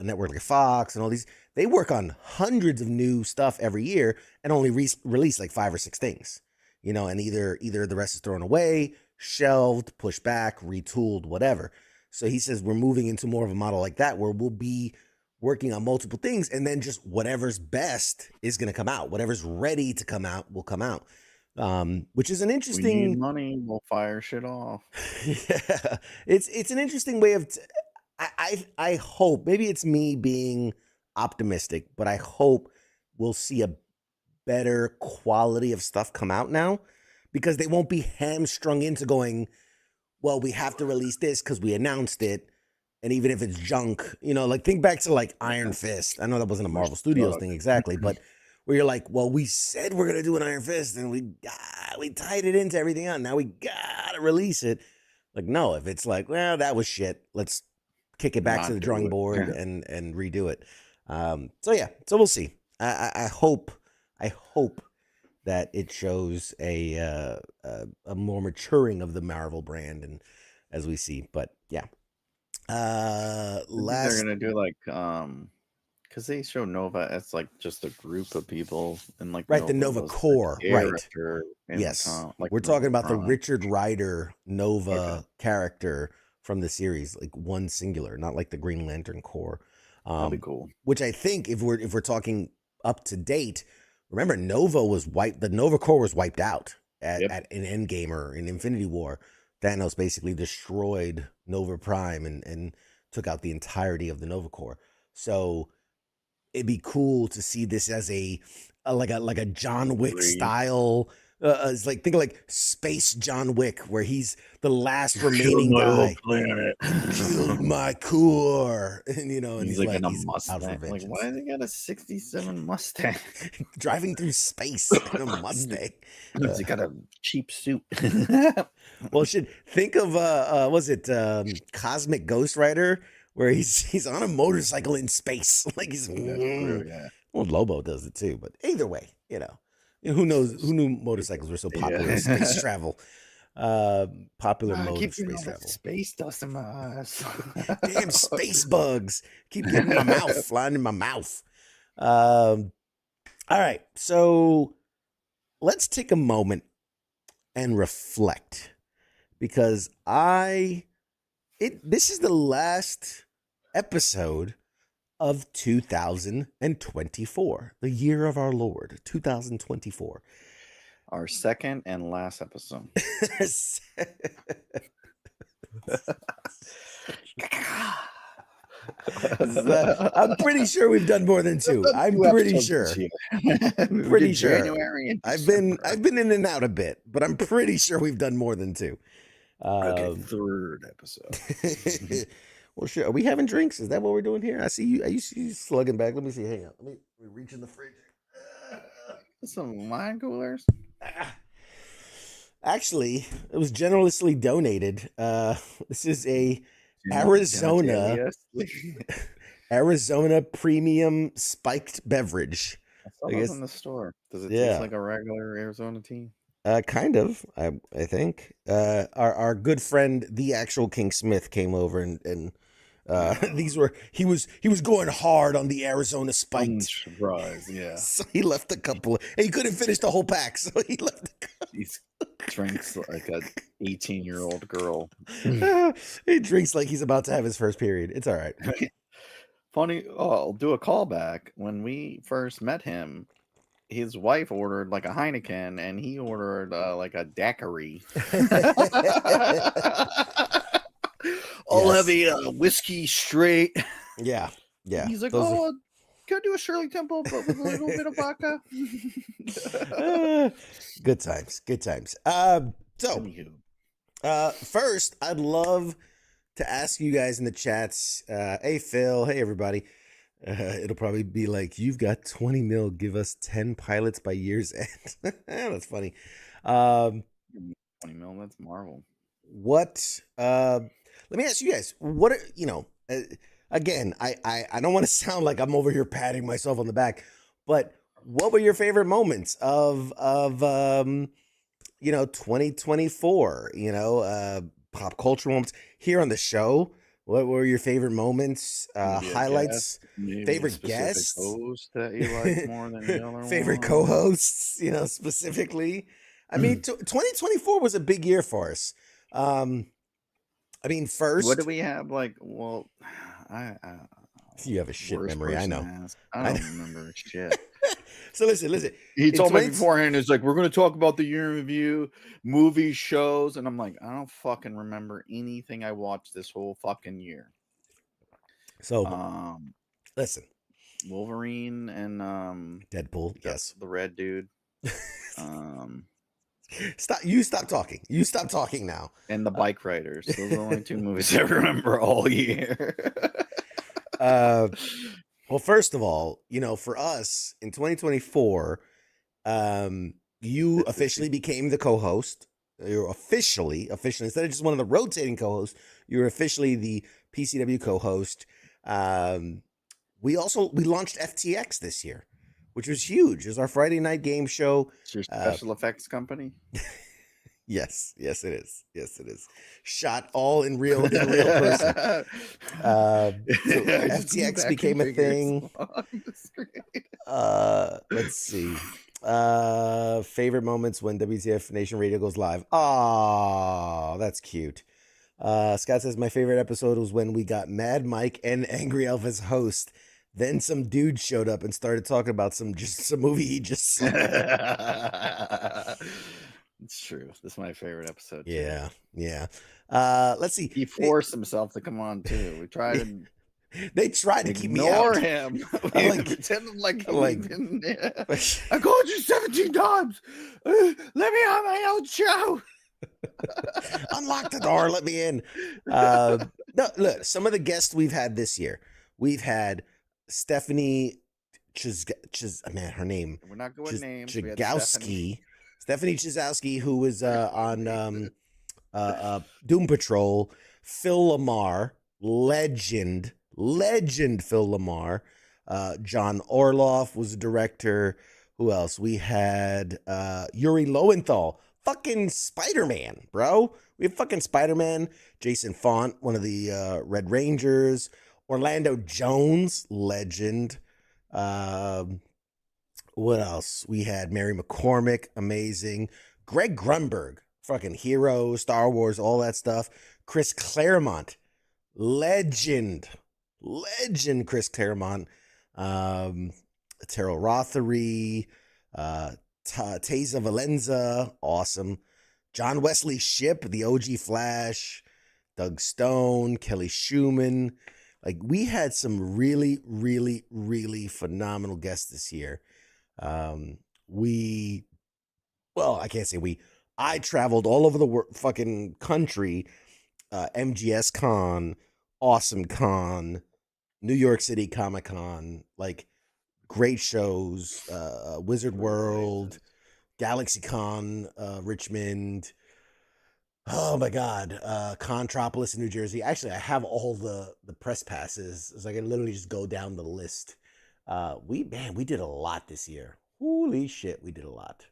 S4: network like Fox and all these, they work on hundreds of new stuff every year and only release like 5 or 6 things, and either the rest is thrown away, shelved, pushed back, retooled, whatever. So he says we're moving into more of a model like that where we'll be working on multiple things, and then just whatever's best is going to come out. Whatever's ready to come out will come out. Which is an interesting.
S5: We need money. We'll fire shit off.
S4: Yeah, it's an interesting way of. I hope, maybe it's me being optimistic, but I hope we'll see a better quality of stuff come out now, because they won't be hamstrung into going, well, we have to release this because we announced it. And even if it's junk, like think back to like Iron Fist. I know that wasn't a Marvel Studios thing exactly, but where you're like, well, we said we're going to do an Iron Fist and we tied it into everything else. Now we got to release it. Like, no, if it's like, well, that was shit, let's kick it back to the drawing board and redo it. So we'll see. I hope that it shows a more maturing of the Marvel brand, and as we see, but yeah.
S5: They're gonna do like because they show Nova as like just a group of people, and like
S4: right, the Nova core, right? Yes,
S5: like
S4: we're talking about the Richard Rider Nova character from the series, like one singular, not like the Green Lantern core.
S5: That'd be cool.
S4: Which I think if we're talking up to date, remember Nova was wiped. The Nova core was wiped out at an Endgame or in Infinity War. Thanos basically destroyed Nova Prime and took out the entirety of the Nova Corps. So it'd be cool to see this as a John Wick style. It's like, think of like Space John Wick, where he's the last remaining guy. Killed my core, and and he's like in a Mustang.
S5: Like, why has he got a '67 Mustang?
S4: Driving through space in a Mustang.
S5: He got a cheap suit.
S4: Well, think of was it Cosmic Ghost Rider, where he's on a motorcycle in space, like he's well, Lobo does it too, but either way, who knew motorcycles were so popular in space travel. Popular mode of space travel.
S5: Space dust in my eyes.
S4: Damn space bugs keep getting in my mouth, flying in my mouth. All right, so let's take a moment and reflect, because this is the last episode of 2024, the year of our Lord, 2024.
S5: Our second and last episode.
S4: I'm pretty sure we've done more than 2. I'm pretty sure. Pretty sure.
S5: January.
S4: I've been in and out a bit, but I'm pretty sure we've done more than 2.
S5: Okay, 3rd episode.
S4: Well, sure. Are we having drinks? Is that what we're doing here? I see you slugging back. Let me see. Hang on. Let me reach in the fridge.
S5: Some wine coolers.
S4: Actually, it was generously donated. This is a Arizona Arizona premium spiked beverage.
S5: I saw
S4: I
S5: those
S4: guess,
S5: in the store. Does it taste
S4: yeah.
S5: like a regular Arizona tea?
S4: Kind of. I think. Our good friend, the actual King Smith, came over and he was going hard on the Arizona
S5: I'm
S4: spiked.
S5: surprised. Yeah,
S4: So he left a couple. And he couldn't finish the whole pack, so he left.
S5: he drinks like a 18-year-old girl.
S4: He drinks like he's about to have his first period. It's all right.
S5: Funny. Oh, I'll do a callback. When we first met him, his wife ordered like a Heineken, and he ordered like a daiquiri. I'll have a whiskey straight.
S4: Yeah.
S5: He's like,
S4: Those are-
S5: can I do a Shirley Temple, but with a little bit of vodka?
S4: Good times. So,
S5: Anywho.
S4: first, I'd love to ask you guys in the chats. Hey, Phil. Hey, everybody. It'll probably be like, you've got 20 mil. Give us 10 pilots by year's end. That's funny.
S5: 20 mil, that's Marvel.
S4: What? Let me ask you guys. What? Again, I don't want to sound like I'm over here patting myself on the back, but what were your favorite moments of 2024? Pop culture moments here on the show. What were your favorite moments? Highlights, favorite guests,
S5: host that you like more than the other
S4: favorite
S5: one?
S4: co-hosts. Specifically. I mean, 2024 was a big year for us. First,
S5: What do we have? Like, well,
S4: you have a shit
S5: worst
S4: memory. I
S5: person
S4: know.
S5: to ask. I don't remember shit.
S4: So listen.
S5: He
S4: In
S5: told me
S4: 20
S5: beforehand, it's like, we're going to talk about the year in review, movie shows. And I'm like, I don't fucking remember anything I watched this whole fucking year.
S4: So, listen.
S5: Wolverine and
S4: Deadpool, yes.
S5: The red dude.
S4: Stop talking. You stop talking now.
S5: And the Bike Riders. Those are the only two movies I remember all year.
S4: Well, first of all, for us in 2024, you officially became the co-host. You're officially instead of just one of the rotating co-hosts, you're officially the PCW co-host. We launched FTX this year, which was huge. It was our Friday night game show.
S5: It's your special effects company.
S4: Yes, it is. Shot all in real person. So FTX became a thing. Let's see. Favorite moments when WTF Nation Radio goes live. Oh, that's cute. Scott says my favorite episode was when we got Mad Mike and Angry Elf as host. Then some dude showed up and started talking about some movie he just saw.
S5: It's true. This is my favorite episode. Too.
S4: Yeah. Let's see.
S5: He forced himself to come on too. We tried to.
S4: They tried to keep me out.
S5: Ignore him.
S4: I'm
S5: Pretend like
S4: I
S5: called you 17 times. Let me on my own show.
S4: Unlock the door. Let me in. No, look. Some of the guests we've had this year. We've had Stephanie her name.
S5: We're not going names.
S4: Chigowski. Stephanie Chizowski, who was on Doom Patrol. Phil Lamar, legend Phil Lamar. John Orloff was the director. Who else? We had Yuri Lowenthal, fucking Spider-Man, bro. We have fucking Spider-Man. Jason Font, one of the Red Rangers. Orlando Jones, legend. What else? We had Mary McCormick, amazing. Greg Grunberg, fucking hero, Star Wars, all that stuff. Chris Claremont, legend Chris Claremont. Terrell Rothery, Taza Valenza, awesome. John Wesley Shipp, the OG Flash. Doug Stone, Kelly Schumann. Like, we had some really, really, really phenomenal guests this year. I can't say we. I traveled all over the fucking country. MGS Con, Awesome Con, New York City Comic Con. Like, great shows. Wizard World, GalaxyCon, Richmond. Oh my God, Contropolis in New Jersey. Actually, I have all the press passes, so I can literally just go down the list. We did a lot this year. Holy shit, we did a lot.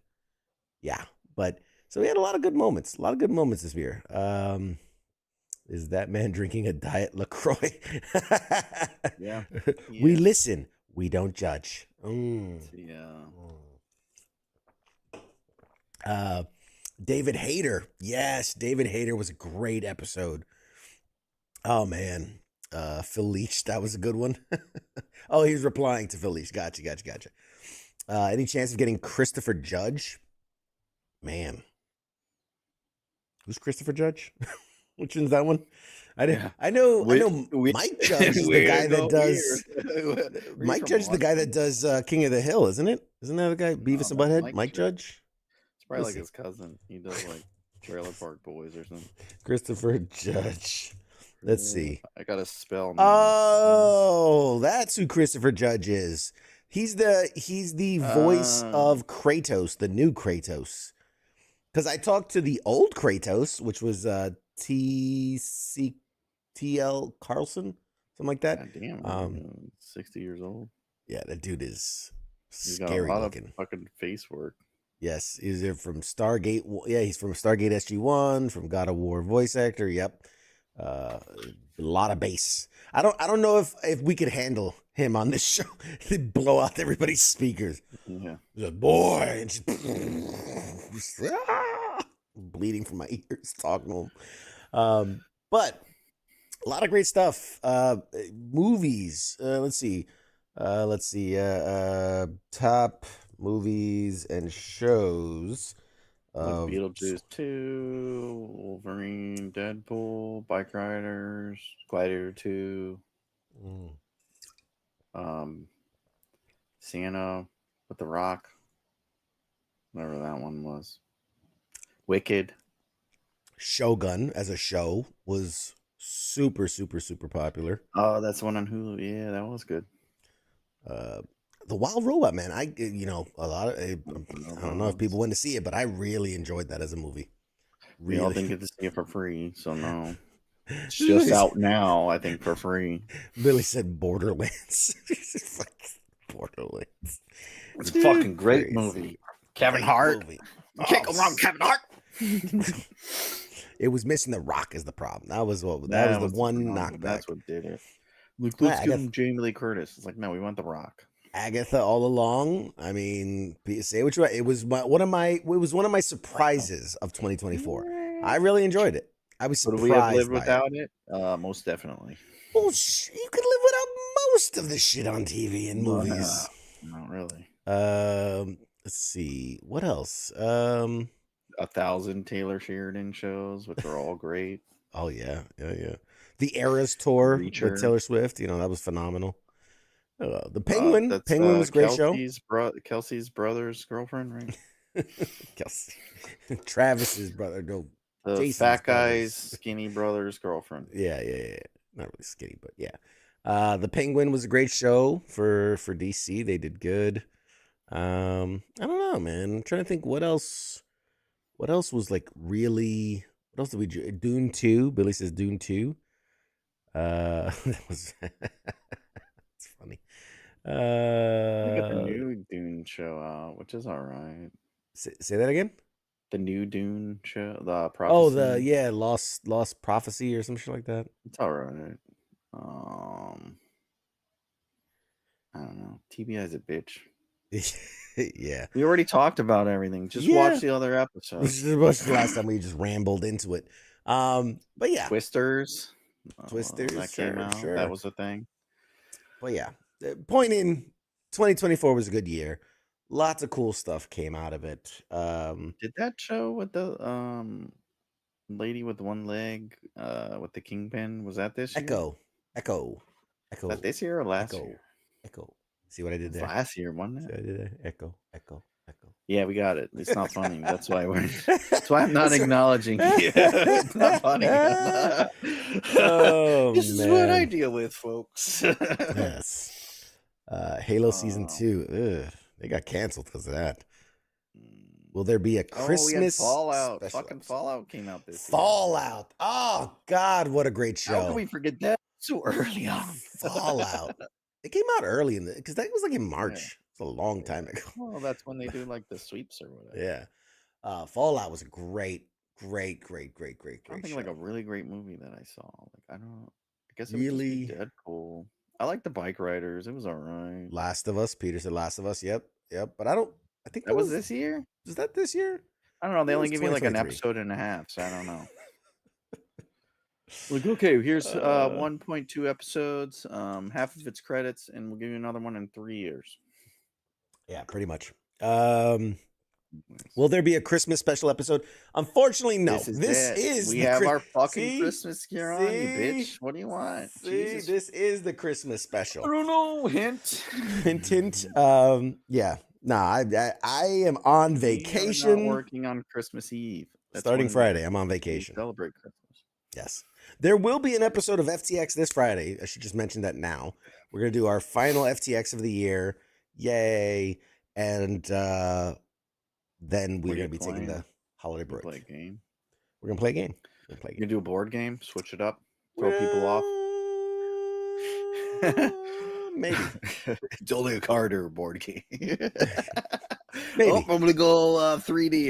S4: Yeah, but so we had a lot of good moments. A lot of good moments this year. Is that man drinking a Diet LaCroix?
S5: Yeah.
S4: We listen. We don't judge.
S5: Yeah.
S4: David Hayter. Yes, David Hayter was a great episode. Oh, man. Phil Leach, that was a good one. Oh, he was replying to Phil Leach. Gotcha. Any chance of getting Christopher Judge? Man. Who's Christopher Judge? Which one's that one? I know Mike Judge is the guy that does Mike Judge is the guy that does King of the Hill, isn't it? Isn't that the guy Beavis and Butthead? Mike Judge?
S5: It's probably like his cousin. He does like Trailer Park Boys or something.
S4: Christopher Judge. Let's see.
S5: I got to spell.
S4: Oh, that's who Christopher Judge is. He's the voice of Kratos, the new Kratos. Because I talked to the old Kratos, which was T.L. Carlson, something like that.
S5: God damn, 60 years old.
S4: Yeah, that dude is
S5: He's
S4: scary
S5: got a lot
S4: looking.
S5: of fucking face work.
S4: Yes, he's from Stargate. Yeah, he's from Stargate SG-1, from God of War voice actor. Yep, a lot of bass. I don't know if we could handle him on this show. He'd blow out everybody's speakers.
S5: Yeah,
S4: he's like, boy, and just, bleeding from my ears talking to him. But a lot of great stuff. Movies. Let's see. Top movies and shows.
S5: Beetlejuice 2, Wolverine, Deadpool, Bike Riders, Gladiator 2, Santa with the Rock, whatever that one was. Wicked.
S4: Shogun as a show was super popular.
S5: Oh, that's the one on Hulu. Yeah, that was good.
S4: The Wild Robot, man. I don't know if people went to see it, but I really enjoyed that as a movie.
S5: We all didn't get to see it for free, so no. It's just out now, I think, for free.
S4: Billy said Borderlands. Borderlands.
S5: It's a fucking great movie. Kevin Hart. You can't go wrong, Kevin Hart.
S4: It was missing The Rock is the problem. That was the one knockback.
S5: That's what did it. Look, let's give him Jamie Lee Curtis. It's like, no, we want The Rock.
S4: Agatha all along. I mean, say what you want. It was one of my surprises of 2024. I really enjoyed it. I was surprised.
S5: Would we have lived without it? Most definitely.
S4: Well, you could live without most of the shit on TV and movies.
S5: Not really.
S4: Let's see. What else?
S5: 1,000 Taylor Sheridan shows, which are all great.
S4: Oh yeah. The Eras tour with Taylor Swift. That was phenomenal. The Penguin. Penguin was a great show.
S5: Kelsey's brother's girlfriend, right?
S4: Kelsey. Travis's brother. No.
S5: The
S4: Jason's
S5: fat guy's skinny brother's girlfriend.
S4: Yeah. Not really skinny, but yeah. The Penguin was a great show for DC. They did good. I don't know, man. I'm trying to think what else was like really. What else did we do? Dune 2. Billy says Dune 2. That was it's funny.
S5: We got the new Dune show out, which is all right.
S4: Say that again.
S5: The new Dune show, the Prophecy.
S4: Oh, Lost Prophecy or some shit like that.
S5: It's all right. I don't know. TBI's a bitch.
S4: Yeah.
S5: We already talked about everything. Just watch the other episodes.
S4: This was the last time we just rambled into it. But yeah.
S5: Twisters.
S4: That
S5: came out. Sure. That was a thing.
S4: But yeah. The point in 2024 was a good year. Lots of cool stuff came out of it.
S5: Did that show with the lady with one leg with the kingpin, was that this year?
S4: Echo.
S5: Was that this year or last year?
S4: Echo. See what I did there?
S5: Last year, wasn't it?
S4: I did there. Echo.
S5: Yeah, we got it. It's not funny. That's why I'm not acknowledging you. It's not funny.
S4: Oh,
S5: this is what I deal with, folks.
S4: Yes. Halo season 2. Ugh, they got canceled because of that. Will there be a
S5: We had
S4: Christmas
S5: Fallout.
S4: special
S5: Fucking
S4: episode?
S5: Fallout came out this year.
S4: Fallout. Oh God, what a great show!
S5: How can we forget that so early on?
S4: Fallout. It came out early because that was like in March. It's a long time ago.
S5: Well, that's when they do like the sweeps or whatever.
S4: Yeah. Fallout was a great
S5: I don't think
S4: show.
S5: like a really great movie that I saw. Like I guess it would just
S4: Really?
S5: be Deadpool. I like the Bike Riders. It was all right.
S4: Last of Us. Peter said Last of Us. Yep. But I think
S5: That was this year.
S4: Was that this year?
S5: I don't know. They
S4: It
S5: only
S4: was
S5: give you like an
S4: 2023.
S5: episode and a half, so I don't know. Like, okay, here's 1.2 episodes, half of its credits, and we'll give you another one in 3 years.
S4: Yeah, pretty much. Will there be a Christmas special episode? Unfortunately, no.
S5: We have our fucking Christmas gear on, you bitch. What do you want? Jesus.
S4: This is the Christmas special.
S5: I don't know. Hint.
S4: Hint. Yeah. Nah, I am on vacation.
S5: We are not working on Christmas Eve.
S4: Starting Friday, I'm on vacation.
S5: Celebrate Christmas.
S4: Yes. There will be an episode of FTX this Friday. I should just mention that now. We're going to do our final FTX of the year. Yay. And then we're going to be taking the holiday break.
S5: Play a game.
S4: We're going to play a game.
S5: You're going to do a board game, switch it up, throw people off.
S4: Maybe.
S5: It's only a card or a board game.
S4: Maybe.
S5: Oh, I'm gonna go 3D.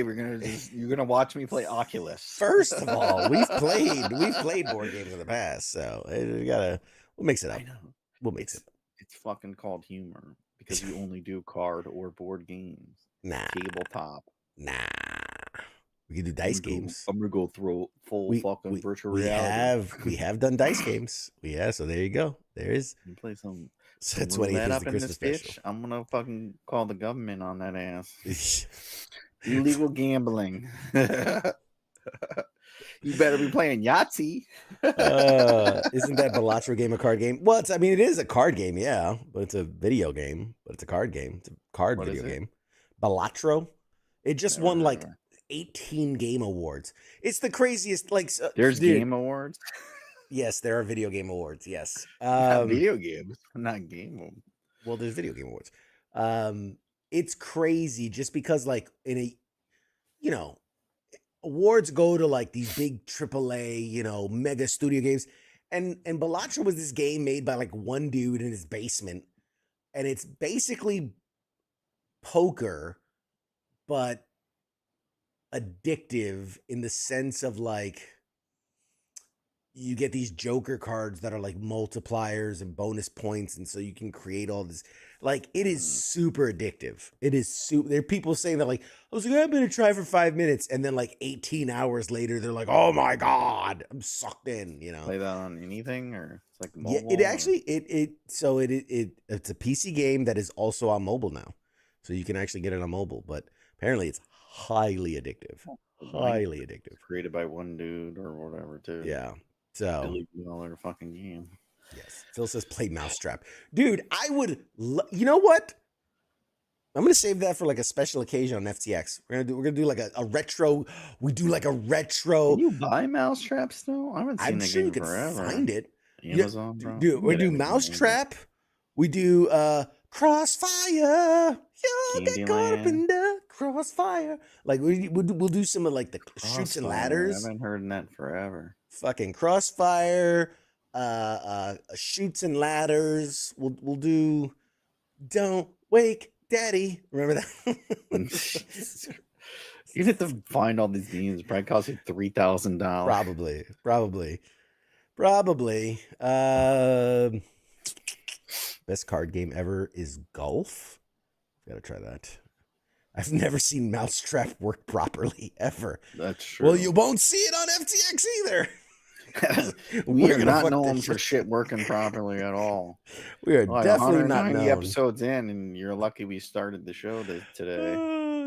S5: You're gonna watch me play Oculus.
S4: First of all, we've played board games in the past, so we'll mix it up.
S5: I know.
S4: We'll mix it.
S5: It's fucking called humor because you only do card or board games.
S4: Nah.
S5: Tabletop.
S4: Nah. We can do dice games.
S5: I'm gonna go throw full fucking virtual reality.
S4: We have done dice games. Yeah, so there you go. There is.
S5: You play some.
S4: So 28th is the Christmas special.
S5: I'm gonna fucking call the government on that ass. Illegal gambling. You better be playing Yahtzee.
S4: Isn't that Balatro game a card game? Well, it is a card game, yeah, but it's a video game. But it's a card game. It's a card video game. Balatro. It just won like 18 game awards. It's the craziest.
S5: There's game awards.
S4: Yes, there are video game awards. Yes,
S5: not video games, not game.
S4: Well, there's video game awards. It's crazy just because, awards go to like these big AAA, mega studio games, and Balatro was this game made by like one dude in his basement, and it's basically poker, but addictive in the sense of like. You get these Joker cards that are like multipliers and bonus points. And so you can create all this. Like, it is super addictive. It is there are people saying that, like, I was like, I'm going to try for 5 minutes. And then, like, 18 hours later, they're like, oh my God, I'm sucked in,
S5: Play that on anything or it's like mobile?
S4: Yeah, it actually, it's a PC game that is also on mobile now. So you can actually get it on mobile. But apparently it's highly addictive. Highly addictive.
S5: Created by one dude or whatever, too.
S4: Yeah. So,
S5: $1 fucking game.
S4: Yes. Phil says play Mousetrap. Dude, I would. You know what? I'm gonna save that for like a special occasion on FTX. We're gonna do like a retro. We do like a retro.
S5: Can you buy Mousetrap still? I haven't seen
S4: I'm
S5: the
S4: sure
S5: game
S4: you can
S5: forever.
S4: find it.
S5: Amazon, bro.
S4: Dude, we do Mousetrap. We do Crossfire. You get caught up in the crossfire. Like we'll do some of like the shoots and ladders.
S5: I haven't heard that forever.
S4: Fucking Crossfire, shoots and ladders. We'll do Don't Wake Daddy. Remember that?
S5: You'd have to find all these games. It probably cost you $3,000.
S4: Probably. Best card game ever is golf. Gotta try that. I've never seen Mousetrap work properly ever.
S5: That's true.
S4: Well, you won't see it on FTX either.
S5: We are not known for shit working properly at all.
S4: We are definitely not known.
S5: Episodes in, and you're lucky we started the show today.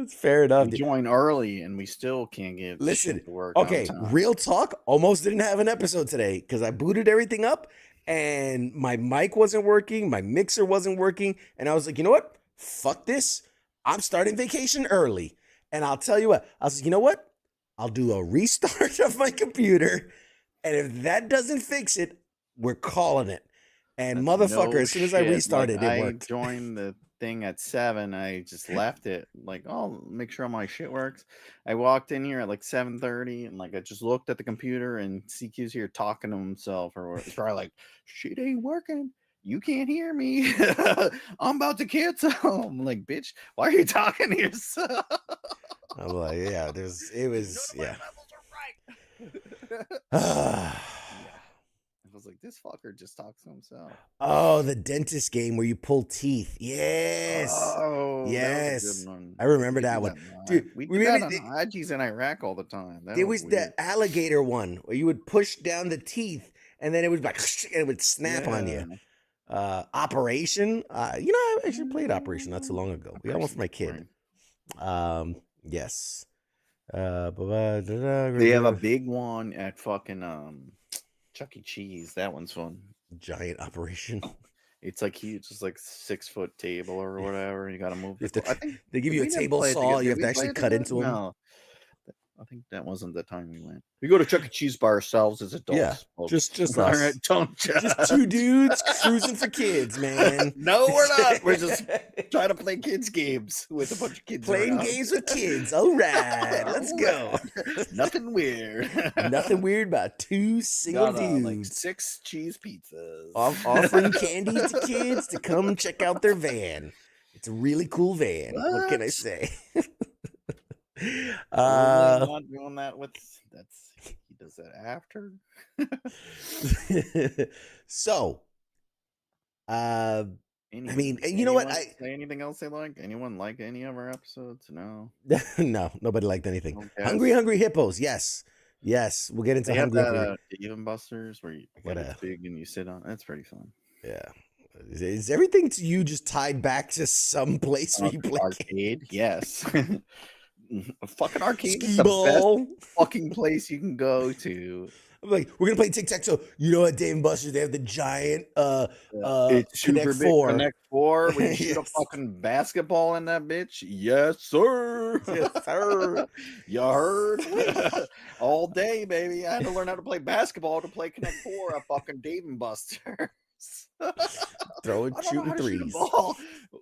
S4: It's fair enough.
S5: We joined early, and we still can't get shit to work.
S4: Okay, real talk. Almost didn't have an episode today because I booted everything up, and my mic wasn't working, my mixer wasn't working, and I was like, you know what? Fuck this. I'm starting vacation early, and I'll tell you what. I was like, you know what? I'll do a restart of my computer. And if that doesn't fix it, we're calling it. And
S5: That's
S4: motherfucker,
S5: no
S4: as soon as I
S5: shit.
S4: restarted,
S5: Like,
S4: it
S5: I
S4: worked.
S5: joined the thing at 7. I just left it. Like, oh, make sure all my shit works. I walked in here at like 7:30, and like I just looked at the computer, and CQ's here talking to himself, or it's probably like, shit ain't working. You can't hear me. I'm about to cancel. I'm like, bitch, why are you talking to yourself?
S4: I'm like, yeah, it was,
S5: None
S4: yeah.
S5: of my levels are right.
S4: Ah.
S5: Yeah. I was like, this fucker just talks to himself.
S4: Oh, the dentist game where you pull teeth. Yes.
S5: Oh, that was a
S4: Yes.
S5: good one.
S4: I remember
S5: They do
S4: that one.
S5: live.
S4: Dude,
S5: We
S4: we
S5: did that
S4: maybe
S5: on Haji's in Iraq all the time. That
S4: there
S5: was
S4: was
S5: weird.
S4: the alligator one where you would push down the teeth and then it would like and it would snap on you. Operation. You know, I actually played Operation not so long ago. We got one for my kid. Yes.
S5: They have a big one at fucking Chuck E. Cheese. That one's fun.
S4: Giant operation.
S5: It's like huge. It's like 6-foot table or whatever. You got to move.
S4: You have to,
S5: I think
S4: they give you a
S5: we didn't
S4: table
S5: play it
S4: saw.
S5: together.
S4: You
S5: Did
S4: have
S5: we
S4: to
S5: play
S4: actually
S5: it
S4: cut
S5: together?
S4: into them.
S5: No, I think that wasn't the time we went. We go to Chuck E. Cheese by ourselves as adults.
S4: Yeah,
S5: folks.
S4: just
S5: All
S4: us.
S5: right, don't
S4: Just two dudes cruising for kids, man.
S5: No, we're not. We're just trying to play kids games with a bunch of kids
S4: playing
S5: around.
S4: games with kids. All right, let's go.
S5: Nothing weird.
S4: Nothing weird about two single
S5: Got, like
S4: dudes
S5: 6 cheese pizzas.
S4: offering candies to kids to come check out their van. It's a really cool van. What can I say?
S5: Not doing that with. He does that after.
S4: So, I mean, you know what?
S5: Say anything else they like? Anyone like any of our episodes? No.
S4: No, nobody liked anything.
S5: Okay.
S4: Hungry Hippos. Yes. We'll get into
S5: They have
S4: Hungry.
S5: that Dave and Buster's where you get it big and you sit on. That's pretty fun.
S4: Yeah. Is everything to you just tied back to some place where you play
S5: arcade? Yes. A fucking arcade is
S4: Skee
S5: the
S4: ball.
S5: best fucking place you can go to.
S4: I'm like, we're gonna play tic-tac-toe. You know what, Dave and Buster's, they have the giant
S5: It's
S4: Connect
S5: super big
S4: 4.
S5: Connect 4 where you shoot a
S4: Yes.
S5: fucking basketball in that bitch. Yes, sir.
S4: Yes, sir.
S5: You heard? All day, baby. I had to learn how to play basketball to play Connect 4 at fucking Dave and Buster's.
S4: Throwing,
S5: I don't know
S4: shooting
S5: how to shoot a
S4: threes.
S5: ball.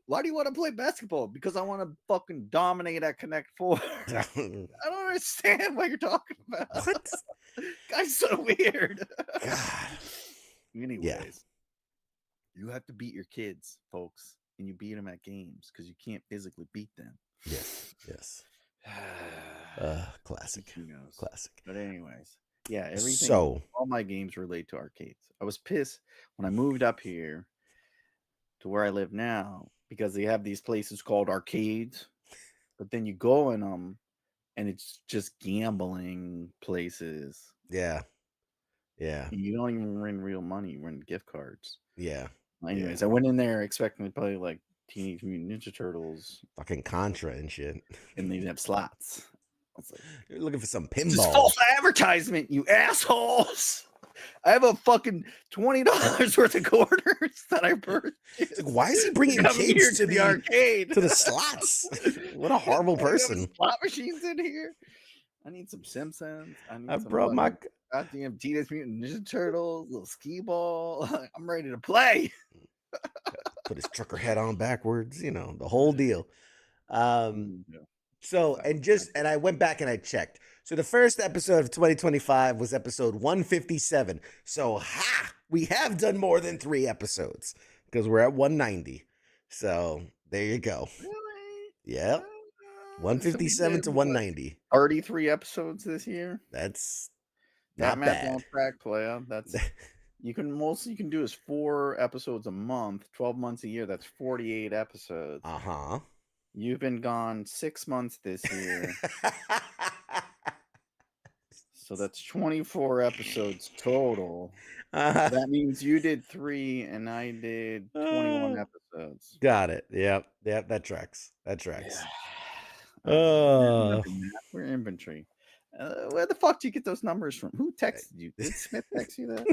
S5: Why do you want to play basketball? Because I want to fucking dominate at Connect 4. I don't understand what you're talking about.
S4: What?
S5: Guy's so weird.
S4: God.
S5: Anyways, you have to beat your kids, folks, and you beat them at games because you can't physically beat them.
S4: Yes. Classic.
S5: Who knows?
S4: Classic.
S5: But anyways, yeah, everything.
S4: So,
S5: all my games relate to arcades. I was pissed when I moved up here to where I live now because they have these places called arcades, but then you go in them and it's just gambling places.
S4: yeah.
S5: You don't even win real money, you win gift cards.
S4: Yeah.
S5: Anyways, I went in there expecting to play like Teenage Mutant Ninja Turtles.
S4: Fucking Contra and shit.
S5: And they'd have slots. I was like,
S4: you're looking for some
S5: this is
S4: pinball.
S5: false advertisement, you assholes. I have a fucking $20 worth of quarters that I purchased.
S4: Like, why is he bringing kids to the
S5: arcade?
S4: To the slots? What a horrible person.
S5: Slot machines in here. I need some Simpsons.
S4: I brought my
S5: goddamn Teenage Mutant Ninja Turtles, little skee ball. I'm ready to play.
S4: Put his trucker hat on backwards, the whole deal. So, and I went back and I checked. So the first episode of 2025 was episode 157. So, we have done more than 3 episodes because we're at 190. So, there you go.
S5: Really?
S4: Yep. 157 to 190.
S5: 33 episodes this year.
S4: That's
S5: that
S4: not
S5: math
S4: bad.
S5: On track, playa. That's you can do is 4 episodes a month, 12 months a year. That's 48 episodes.
S4: Uh-huh.
S5: You've been gone 6 months this year. So that's 24 episodes total. That means you did 3 and I did 21 episodes.
S4: Got it. Yep, that tracks.
S5: We're inventory. Where the fuck do you get those numbers from? Who texted you? Did Smith text you that?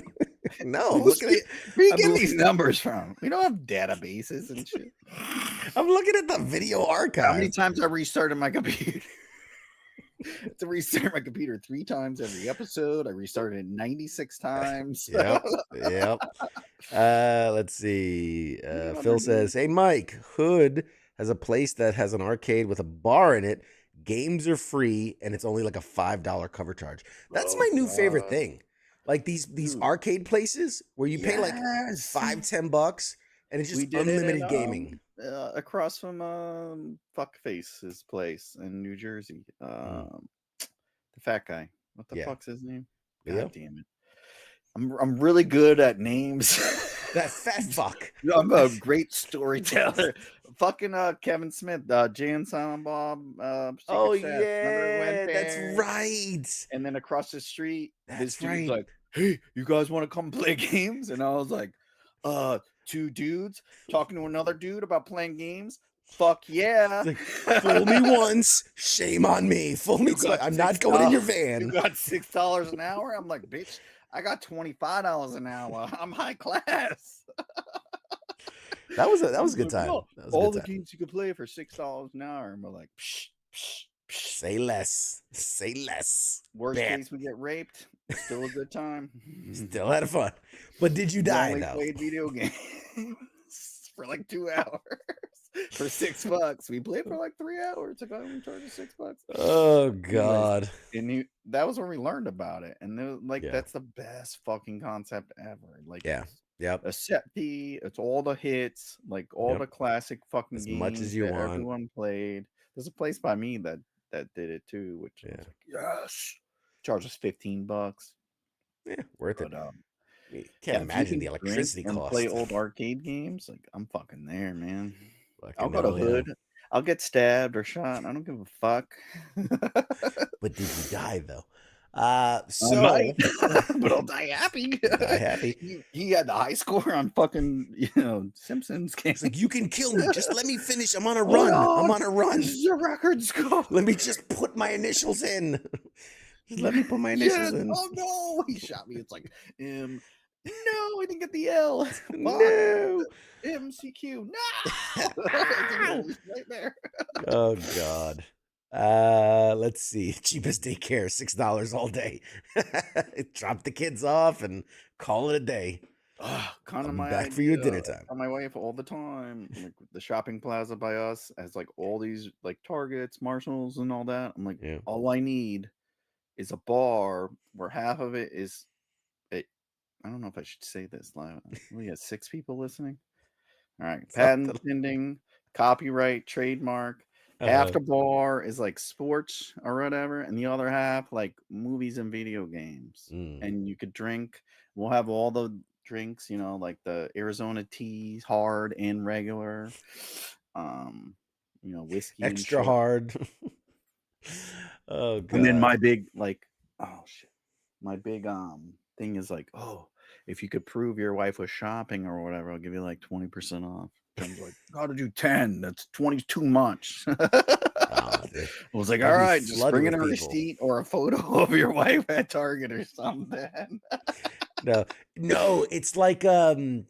S4: No.
S5: Where you get these numbers from? We don't have databases and shit.
S4: I'm looking at the video archive.
S5: How many times I restarted my computer? To restart my computer 3 times every episode. I restarted it 96 times.
S4: Yep. Let's see.
S5: Another
S4: Phil
S5: dude.
S4: says, "Hey Mike, Hood has a place that has an arcade with a bar in it. Games are free, and it's only like a $5 cover charge. That's
S5: Oh
S4: my new favorite
S5: god.
S4: thing. Like these
S5: Dude.
S4: arcade places where you pay like
S5: Yes.
S4: 5-10 bucks, and it's
S5: We
S4: just
S5: did it in
S4: unlimited gaming.
S5: across from Fuckface's place in New Jersey. The fat guy. What the
S4: Yeah,
S5: fuck's his name?
S4: Leo,
S5: God damn it. I'm really good at names.
S4: that fat fuck.
S5: I'm a great storyteller. Fucking Kevin Smith, Jay and Silent Bob, Secret
S4: Oh
S5: Chef. Remember we went
S4: yeah, that's
S5: there?
S4: right.
S5: And then across the street, this
S4: That's
S5: dude's
S4: right.
S5: like, "Hey, you guys want to come play games?" And I was like, two dudes talking to another dude about playing games. Fuck yeah.
S4: Like, fool me once, shame on me. Fool me
S5: You
S4: twice.
S5: got
S4: I'm not going in your
S5: $6.
S4: van.
S5: You got $6 an hour. I'm like, bitch, I got $25 an hour. I'm high class.
S4: That was a good
S5: Like,
S4: time.
S5: "No,
S4: That was a
S5: all
S4: good
S5: the
S4: time.
S5: games you could play for $6 an hour." And we're like, psh, psh, psh.
S4: Say less. Say less.
S5: Worst
S4: Bad.
S5: case, we get raped. Still a good time.
S4: Still had fun. But did you
S5: We
S4: die
S5: only
S4: though?
S5: played video games for like 2 hours for $6. We played for like 3 hours. The guy only charged us $6.
S4: Oh
S5: Anyways,
S4: God.
S5: and that was when we learned about it. And like
S4: Yeah.
S5: that's the best fucking concept ever. Like
S4: Yeah. Yep.
S5: a set fee, it's all the hits, like all
S4: Yep.
S5: the classic fucking
S4: As
S5: games
S4: much as you
S5: that
S4: want.
S5: everyone played. There's a place by me that did it too, which I was like, yes, charge us $15.
S4: Yeah, worth it.
S5: But
S4: You can't
S5: yeah, if you
S4: imagine the
S5: can drink
S4: electricity
S5: and
S4: cost.
S5: play old arcade games, like I'm fucking there, man.
S4: Fucking
S5: I'll go to
S4: hell, yeah.
S5: Hood. I'll get stabbed or shot. I don't give a fuck.
S4: But did you die though?
S5: I
S4: So
S5: might, but I'll die happy.
S4: die happy.
S5: He had the high score on fucking Simpsons games.
S4: It's like, you can kill me. Just let me finish. I'm on a
S5: Hold
S4: run.
S5: on.
S4: I'm on a run.
S5: This is a record score.
S4: Let me just put my initials in. Just let me put my initials
S5: Yes.
S4: in.
S5: Oh no, he shot me. It's like no, I didn't get the L.
S4: No.
S5: MCQ. No. Right there.
S4: Oh God. Let's see. Cheapest daycare, $6 all day. Drop the kids off and call it a day.
S5: Kind of
S4: I'm
S5: my
S4: back for you at
S5: idea.
S4: dinner time.
S5: Tell my wife all the time. Like the shopping plaza by us has like all these like Targets, Marshalls, and all that. I'm like,
S4: Yeah.
S5: all I need is a bar where half of it is. I don't know if I should say this live. We got 6 people listening. All right, patent pending, copyright, trademark. Half the bar is like sports or whatever, and the other half like movies and video games. And you could drink. We'll have all the drinks, like the Arizona teas, hard and regular. Whiskey
S4: Extra
S5: and
S4: hard. Oh God.
S5: And then my big my big thing is like, oh, if you could prove your wife was shopping or whatever, I'll give you like 20% off. I was like, gotta do 10. That's 20 too much. I was like, all right, just bring in a receipt or a photo of your wife at Target or something.
S4: No, it's like those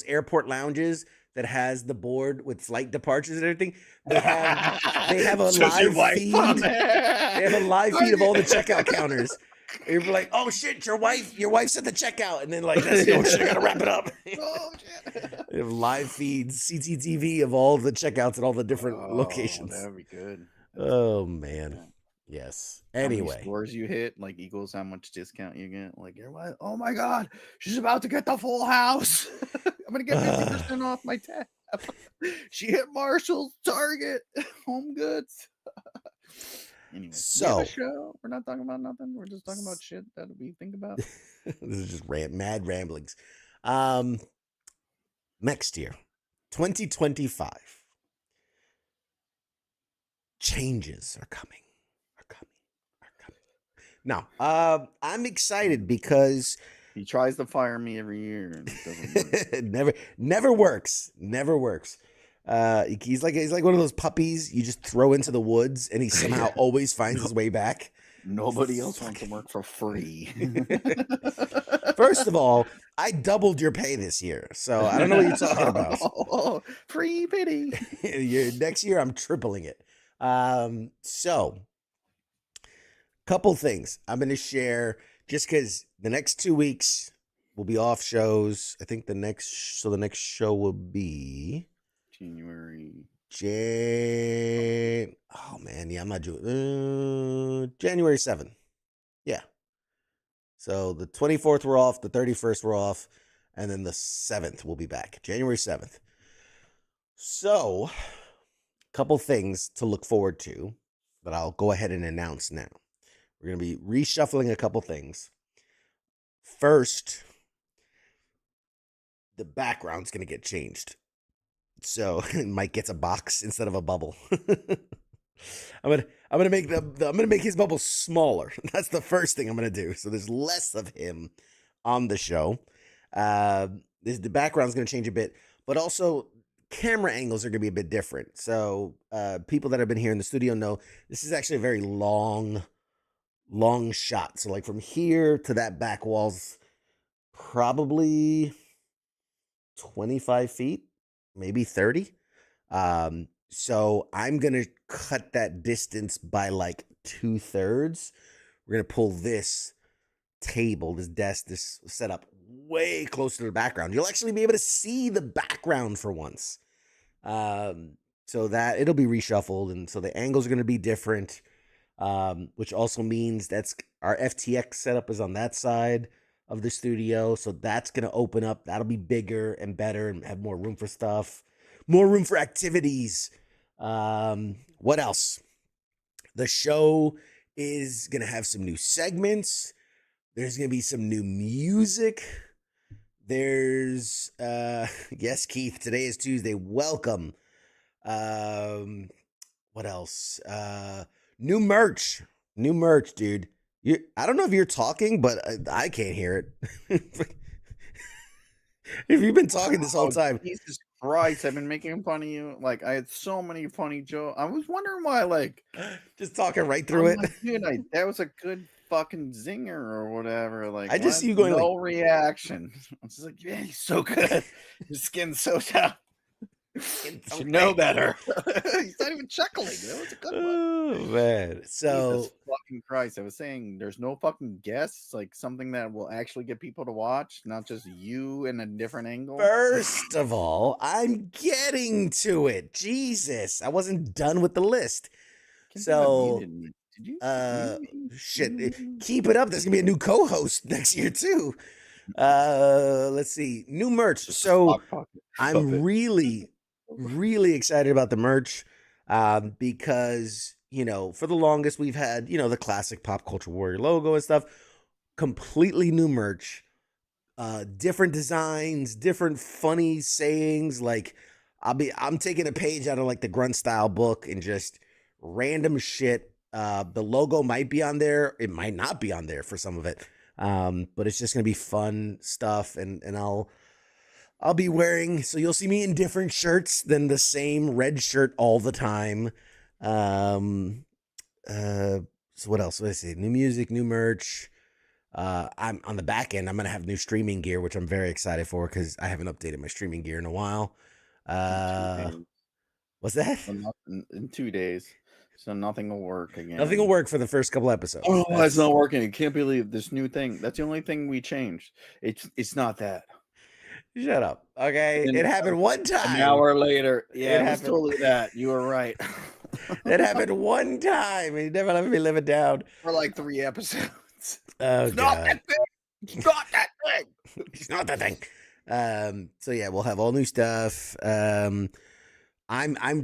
S4: airport lounges that has the board with flight departures and everything. They have a live feed. They have a live feed of all the checkout counters. You're like, oh shit, your wife's at the checkout, and then like, shit, I gotta wrap it up.
S5: Oh shit!
S4: They have live feeds, CCTV of all the checkouts at all the different locations.
S5: That'd be good.
S4: Oh man, yes. Anyway,
S5: how many stores you hit like equals how much discount you get. Like your wife, oh my god, she's about to get the full house. I'm gonna get 50% off my tab. She hit Marshall's, Target, Home Goods. Anyway,
S4: so
S5: show. We're not talking about nothing. We're just talking about shit that we think about.
S4: This is just mad ramblings. Next year, 2025, changes are coming. Now, I'm excited because
S5: he tries to fire me every year and it doesn't work.
S4: never works. He's like one of those puppies you just throw into the woods and he somehow always finds his way back.
S5: Nobody else wants to work for free.
S4: First of all, I doubled your pay this year, so I don't know what you're talking about.
S5: Oh, free pity.
S4: Next year, I'm tripling it. So, couple things I'm going to share just because the next 2 weeks, we'll be off shows. I think the next show will be
S5: January.
S4: Oh man, yeah, I'm not doing January 7th. Yeah. So the 24th we're off, the 31st we're off, and then the 7th we'll be back. January 7th. So, a couple things to look forward to that I'll go ahead and announce now. We're going to be reshuffling a couple things. First, the background's going to get changed. So Mike gets a box instead of a bubble. I'm gonna make his bubble smaller. That's the first thing I'm gonna do. So there's less of him on the show. The background's gonna change a bit, but also camera angles are gonna be a bit different. So people that have been here in the studio know this is actually a very long shot. So like from here to that back wall's probably 25 feet, maybe 30. So I'm going to cut that distance by like 2/3. We're going to pull this table, this desk, this setup way closer to the background. You'll actually be able to see the background for once. So that it'll be reshuffled. And so the angles are going to be different, which also means that's our FTX setup is on that side of the studio. So that's going to open up. That'll be bigger and better and have more room for stuff. More room for activities. What else? The show is going to have some new segments. There's going to be some new music. There's, yes, Keith, today is Tuesday. Welcome. What else? New merch, dude. I don't know if you're talking, but I can't hear it. If you've been talking this whole time.
S5: Jesus Christ, I've been making fun of you. Like, I had so many funny jokes. I was wondering why, like,
S4: just talking right through it.
S5: Like, dude, that was a good fucking zinger or whatever. Like,
S4: I just see you going
S5: no
S4: like,
S5: reaction. I'm just like, yeah, he's so good. His skin's so tough. You should know better. He's not even chuckling. That was a good one.
S4: Oh man. So
S5: Jesus fucking Christ. I was saying there's no fucking guests, like something that will actually get people to watch, not just you in a different angle.
S4: First of all, I'm getting to it. Jesus. I wasn't done with the list. So
S5: did you
S4: shit. Keep it up. There's gonna be a new co-host next year too. Let's see. New merch. So I'm really excited about the merch because, you know, for the longest we've had, you know, the classic Pop Culture Warrior logo and stuff. Completely new merch, different designs, different funny sayings. Like I'm taking a page out of like the Grunt Style book and just random shit. The logo might be on there. It might not be on there for some of it. But it's just gonna be fun stuff, and I'll be wearing, so you'll see me in different shirts than the same red shirt all the time. So what else? Let's see. New music, new merch. I'm on the back end. I'm gonna have new streaming gear, which I'm very excited for because I haven't updated my streaming gear in a while. What's that?
S5: In 2 days. So nothing will work again.
S4: Nothing will work for the first couple episodes.
S5: Oh, it's not working. I can't believe this new thing. That's the only thing we changed. It's not that.
S4: Shut up. Okay. It happened one time.
S5: An hour later. Yeah, it was
S4: happened.
S5: totally that. You were right.
S4: It happened one time, and you never let me live it down.
S5: For like 3 episodes.
S4: Oh,
S5: it's not that thing. It's not that thing.
S4: It's not that thing. So yeah, we'll have all new stuff. I'm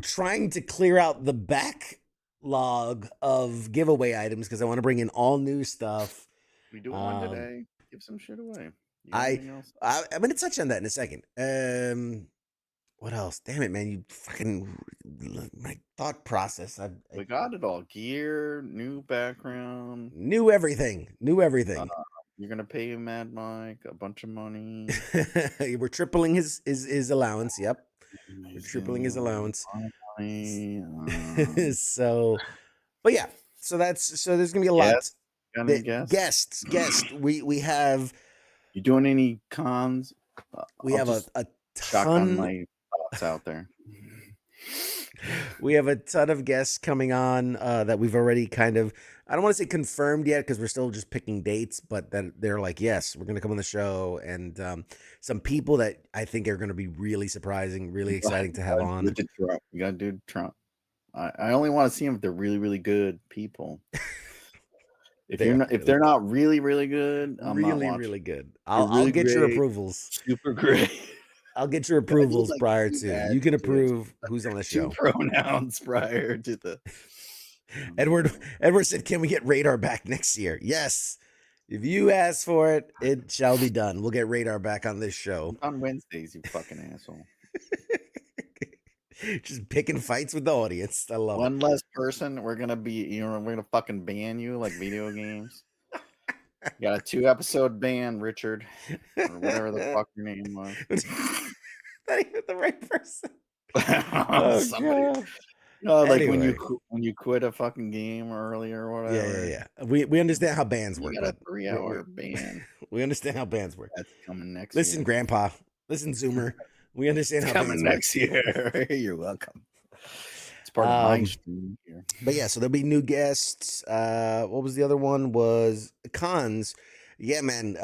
S4: trying to clear out the backlog of giveaway items because I want to bring in all new stuff.
S5: We do one today. Give some shit away.
S4: I'm gonna touch on that in a second. What else? Damn it, man! You fucking my thought process.
S5: We got it all. Gear, new background,
S4: new everything.
S5: You're gonna pay Mad Mike a bunch of money.
S4: We're tripling his allowance. Yep, we're tripling his allowance. So, but yeah. So there's gonna be a lot. Guests. We have.
S5: You doing any cons?
S4: We have a ton.
S5: On my thoughts out there.
S4: We have a ton of guests coming on that we've already kind of I don't want to say confirmed yet because we're still just picking dates, but that they're like, yes, we're going to come on the show, and some people that I think are going to be really surprising, really exciting to have on.
S5: You got to do Trump. I only want to see them if they're really, really good people. If they're not really, really good, I'm not watching.
S4: Really good. I'll get your approvals.
S5: Super great.
S4: I'll get your approvals
S5: like
S4: prior
S5: too
S4: to.
S5: bad
S4: You can
S5: to
S4: approve who's on the show.
S5: 2 pronouns prior to the.
S4: Edward said, "Can we get Radar back next year?" Yes. If you ask for it, it shall be done. We'll get Radar back on this show.
S5: On Wednesdays, you fucking asshole.
S4: Just picking fights with the audience. I love
S5: One less person, we're gonna fucking ban you like video games. You got a 2-episode ban, Richard, or whatever the fuck your name was.
S4: Not even the right person.
S5: Somebody. No, like
S4: Anyway.
S5: when you quit a fucking game early or whatever.
S4: Yeah. We understand how bands work.
S5: You got a 3-hour ban.
S4: We understand how bands work.
S5: That's coming next
S4: Listen,
S5: year.
S4: Grandpa. Listen, Zoomer. We understand how
S5: coming
S4: bands
S5: next year. You're welcome. It's part of my stream here.
S4: But yeah, so there'll be new guests. What was the other one? Was cons. Yeah, man.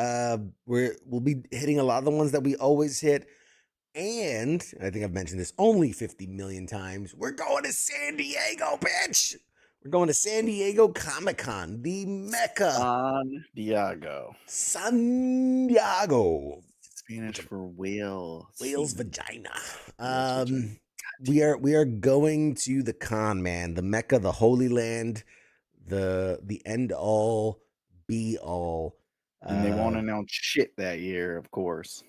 S4: We'll be hitting a lot of the ones that we always hit. And I think I've mentioned this only 50 million times. We're going to San Diego, bitch. We're going to San Diego Comic-Con, the Mecca. San Diego.
S5: Spanish for whale.
S4: Whale's vagina. We are going to the con, man. The Mecca, the Holy Land, the end all, be all.
S5: And they won't announce shit that year, of course.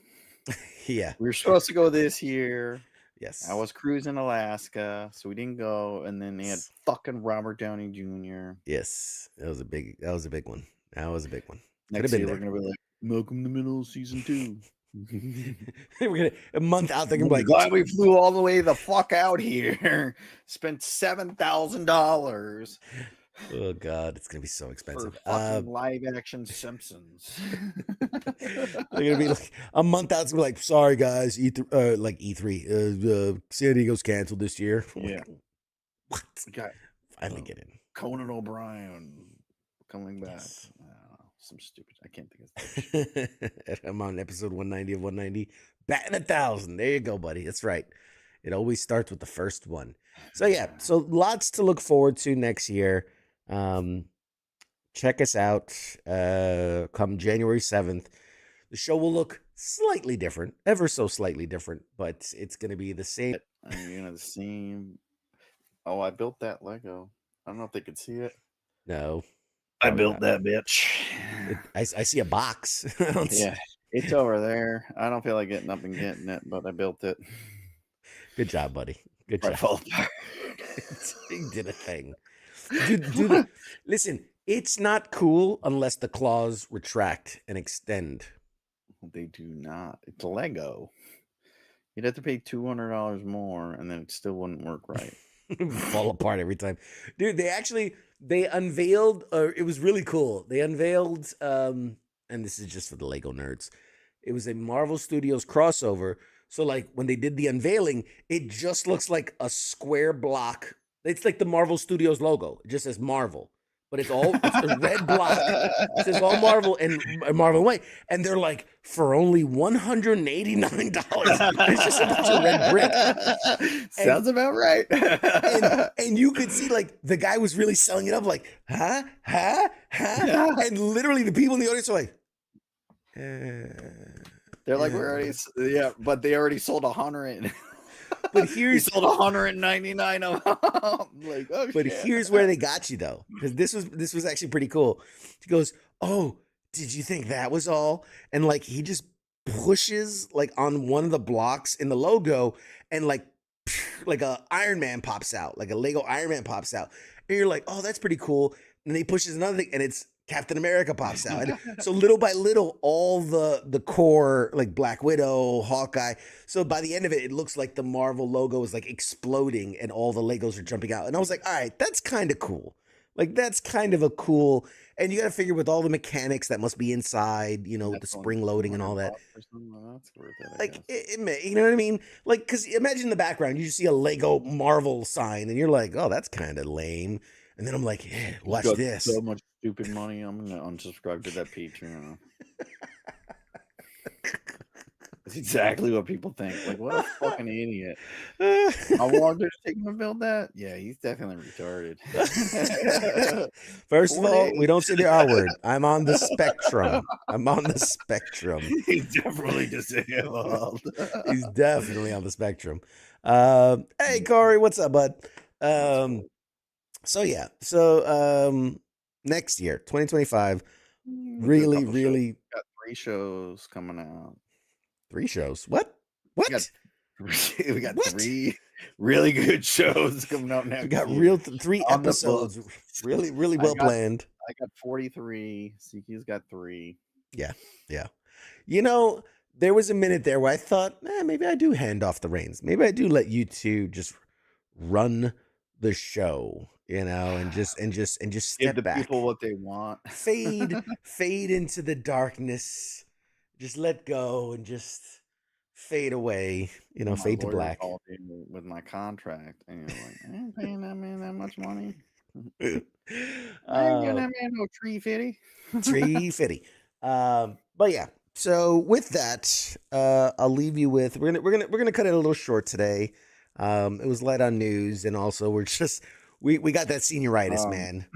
S4: Yeah.
S5: We were supposed to go this year.
S4: Yes.
S5: I was cruising Alaska, so we didn't go. And then they had fucking Robert Downey Jr.
S4: Yes. That was a big one.
S5: Next year, we're going to be like, Malcolm in the Middle, season 2.
S4: We're going to, a month out, they're going to be like,
S5: glad we flew all the way the fuck out here. Spent $7,000.
S4: Oh God, it's gonna be so expensive.
S5: For fucking live action Simpsons.
S4: They're gonna be like a month out. It's gonna be like, sorry guys, E3, San Diego's canceled this year.
S5: Yeah.
S4: What? Finally get in.
S5: Conan O'Brien coming back.
S4: Yes.
S5: Some stupid. I can't think of it.
S4: I'm on episode 190 of 190. Batting 1,000. There you go, buddy. That's right. It always starts with the first one. So yeah, so lots to look forward to next year. Check us out come January 7th. The show will look slightly different, ever so slightly different, but it's going to be the same.
S5: The same. Oh, I built that Lego. I don't know if they could see it.
S4: No.
S5: I built that bitch.
S4: I see a box.
S5: Yeah, it's over there. I don't feel like getting up and getting it, but I built it.
S4: Good job, buddy. Good job. He did a thing. Listen, it's not cool unless the claws retract and extend.
S5: They do not. It's Lego. You'd have to pay $200 more, and then it still wouldn't work right.
S4: Fall apart every time, dude. They unveiled. It was really cool. They unveiled, and this is just for the Lego nerds. It was a Marvel Studios crossover. So like when they did the unveiling, it just looks like a square block. It's like the Marvel Studios logo. It just says Marvel, but it's a red block. It says all Marvel and Marvel white. And they're like, for only $189. It's just a bunch of red brick.
S5: Sounds about right.
S4: and you could see like the guy was really selling it up like, huh? And literally the people in the audience are like,
S5: they're like, but they already sold 100.
S4: But here's
S5: sold 199 of them. Like, oh,
S4: but
S5: shit.
S4: Here's where they got you though, because this was actually pretty cool. He goes, "Oh, did you think that was all?" And like he just pushes like on one of the blocks in the logo, and like a Iron Man pops out, like a Lego Iron Man pops out, and you're like, "Oh, that's pretty cool." And then he pushes another thing, and it's Captain America pops out. And so little by little, all the core, like Black Widow, Hawkeye. So by the end of it, it looks like the Marvel logo is like exploding and all the Legos are jumping out. And I was like, all right, that's kind of cool. Like, that's kind of a cool, and you got to figure with all the mechanics that must be inside, you know, the spring loading and all that. Like, you know what I mean? Like, because imagine in the background, you just see a Lego Marvel sign and you're like, oh, that's kind of lame. And then I'm like, yeah, watch
S5: Got
S4: this.
S5: so much stupid money. I'm gonna unsubscribe to that Patreon. That's exactly what people think. Like, what a fucking idiot. How long did it take him to build that? Yeah, he's definitely retarded.
S4: First of
S5: 4
S4: all, we
S5: days.
S4: don't say the R word. I'm on the spectrum. I'm on the spectrum.
S5: He's definitely disabled.
S4: He's definitely on the spectrum. Hey, Corey, what's up, bud? So yeah, next year, 2025, really, really
S5: got 3 shows coming out.
S4: 3 shows. What? What?
S5: We got
S4: What?
S5: 3 really good shows coming out next.
S4: We got
S5: year.
S4: 3
S5: On the
S4: episodes,
S5: books.
S4: really, really well planned.
S5: I got 43. CQ's got 3.
S4: Yeah. You know, there was a minute there where I thought, maybe I do hand off the reins. Maybe I do let you two just run the show, you know, and just step
S5: Give the
S4: back.
S5: people what they want.
S4: fade into the darkness. Just let go and just fade away, you know,
S5: My
S4: fade to
S5: lawyer
S4: black.
S5: called me with my contract, and you're like, I ain't paying that man that much money. I ain't giving that man no tree fitty.
S4: Tree fitty. But yeah. So with that, I'll leave you with we're gonna cut it a little short today. It was light on news, and also we're just we got that senioritis, man.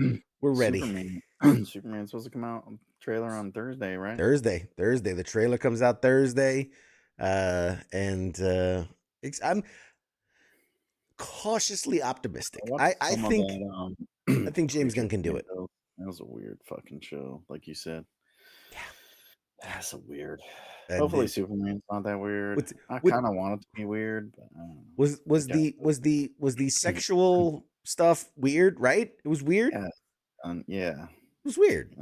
S4: We're ready.
S5: Superman's supposed to come out trailer on Thursday, right?
S4: Thursday. The trailer comes out Thursday, and I'm cautiously optimistic. I think James Gunn can do it.
S5: That was a weird fucking show, like you said.
S4: Yeah,
S5: that's a weird.
S4: And
S5: Hopefully, Superman's not that weird. I kind of want it to be weird. But
S4: was the sexual stuff weird? Right? It was weird.
S5: Yeah.
S4: It was weird.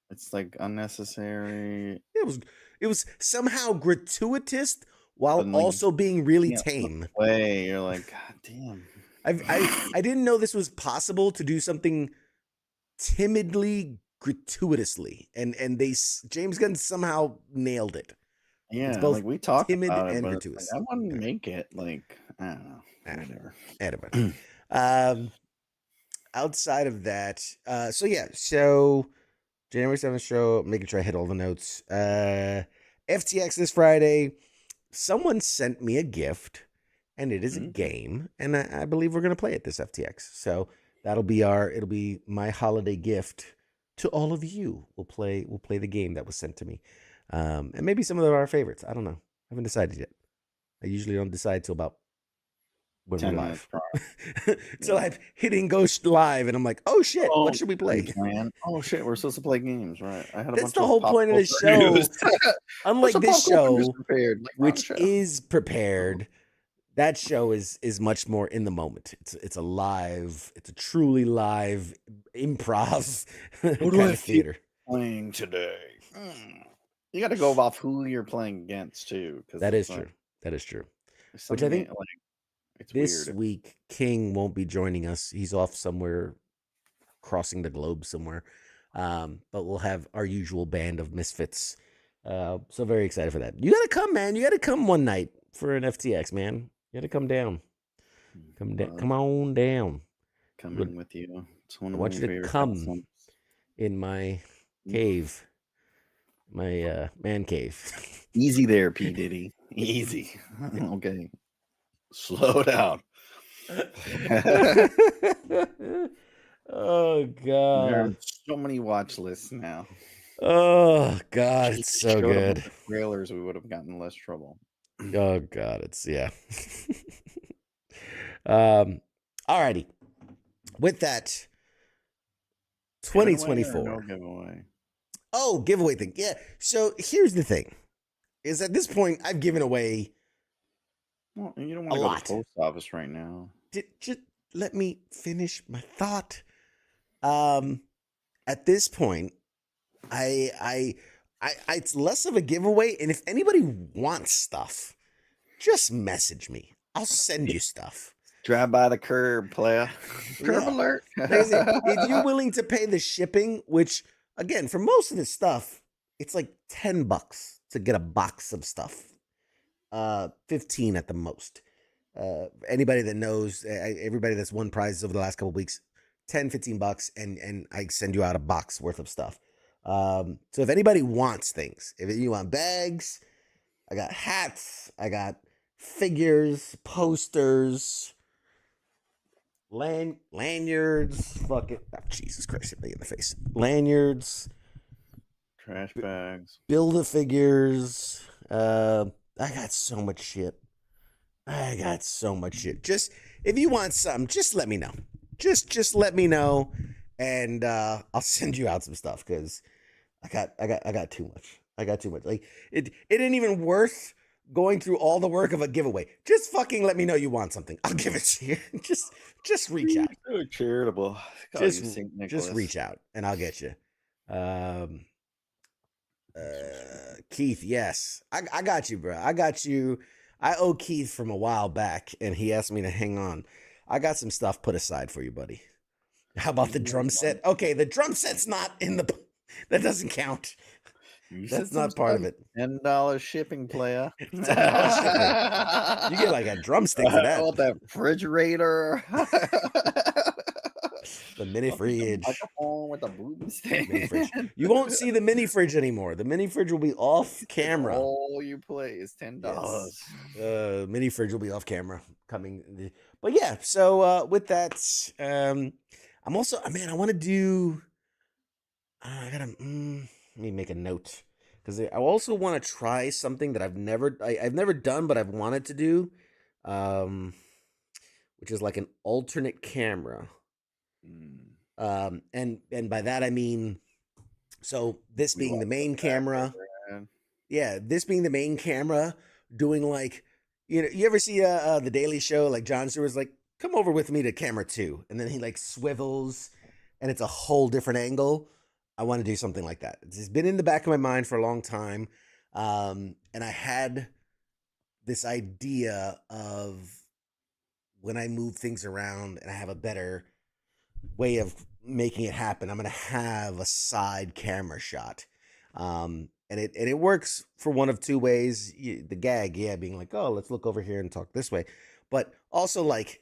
S5: It's like unnecessary.
S4: It was somehow gratuitous while also being really tame.
S5: Way you're like, God damn.
S4: I didn't know this was possible to do something timidly gratuitously, and James Gunn somehow nailed it.
S5: Yeah,
S4: it's both
S5: like we talked
S4: timid
S5: about it,
S4: and
S5: but
S4: gratuitous.
S5: I wouldn't make it like I don't know.
S4: Whatever. Outside of that, so January 7th show, making sure I hit all the notes. FTX this Friday. Someone sent me a gift, and it is a game, and I believe we're gonna play it this FTX. So it'll be my holiday gift to all of you. We'll play the game that was sent to me. And maybe some of our favorites. I don't know. I haven't decided yet. I usually don't decide till about when we're live. So I'm hitting Ghost live, and I'm like, oh shit, what should we play?
S5: Oh shit, we're supposed to play games, right? I had
S4: That's the whole point of the show. Unlike this show, which is prepared, that show is much more in the moment. It's a truly live improv kind of theater.
S5: Playing today. You got to go off who you're playing against too.
S4: That is true. Which I think
S5: it's
S4: this
S5: weird.
S4: week King won't be joining us. He's off somewhere, crossing the globe somewhere. But we'll have our usual band of misfits. So very excited for that. You gotta come, man. You gotta come one night for an FTX, man. You gotta come down. Come on down.
S5: Coming with you.
S4: I want you to come in my cave. My man cave.
S5: Easy there, P. Diddy. Easy. Okay. Slow down.
S4: Oh God.
S5: There are so many watch lists now.
S4: Oh God, it's so good.
S5: Trailers, we would have gotten less trouble.
S4: Oh God, alrighty. With that, 2024.
S5: No giveaway.
S4: Oh, giveaway thing. Yeah. So here's the thing: is at this point I've given away.
S5: Well, you don't want to go to the post office right now.
S4: Just let me finish my thought. At this point, it's less of a giveaway, and if anybody wants stuff, just message me. I'll send you stuff.
S5: Drive by the curb, player. Curb alert.
S4: If you're willing to pay the shipping, which again, for most of this stuff, it's like $10 to get a box of stuff. 15 at the most. Anybody that knows, everybody that's won prizes over the last couple of weeks, $10-15 and I send you out a box worth of stuff. So if anybody wants things, if you want bags, I got hats, I got figures, posters, lanyards, fuck it. Oh, Jesus Christ, hit me in the face. Lanyards,
S5: Trash bags.
S4: Build-A-Figures. I got so much shit. Just if you want something, just let me know. Just let me know, and I'll send you out some stuff because I got too much. I got too much. Like it ain't even worth going through all the work of a giveaway. Just fucking let me know you want something. I'll give it to you. just reach out.
S5: So charitable.
S4: Just reach out and I'll get you. Keith, yes. I got you, bro. I got you. I owe Keith from a while back, and he asked me to hang on. I got some stuff put aside for you, buddy. How about the drum set? Okay, the drum set's not in the... That doesn't count. That's not part of it.
S5: $10 shipping, player.
S4: $10 shipping. You get like a drumstick for that.
S5: I want that refrigerator.
S4: The mini fridge.
S5: With the booby stand.
S4: You won't see the mini fridge anymore. The mini fridge will be off camera.
S5: All you play is $10.
S4: Yes. Mini fridge will be off camera coming. But yeah, so with that, I'm also, man, I want to do, I gotta, let me make a note. Because I also want to try something that I've never done, but I've wanted to do, which is like an alternate camera. And by that I mean, so this being the main camera, this being the main camera, doing like, you ever see the Daily Show, like Jon Stewart's like, come over with me to camera 2, and then he like swivels, and it's a whole different angle. I want to do something like that. It's been in the back of my mind for a long time, and I had this idea of when I move things around and I have a better way of making it happen, I'm gonna have a side camera shot, and it works for one of two ways. The gag, being like, oh, let's look over here and talk this way, but also like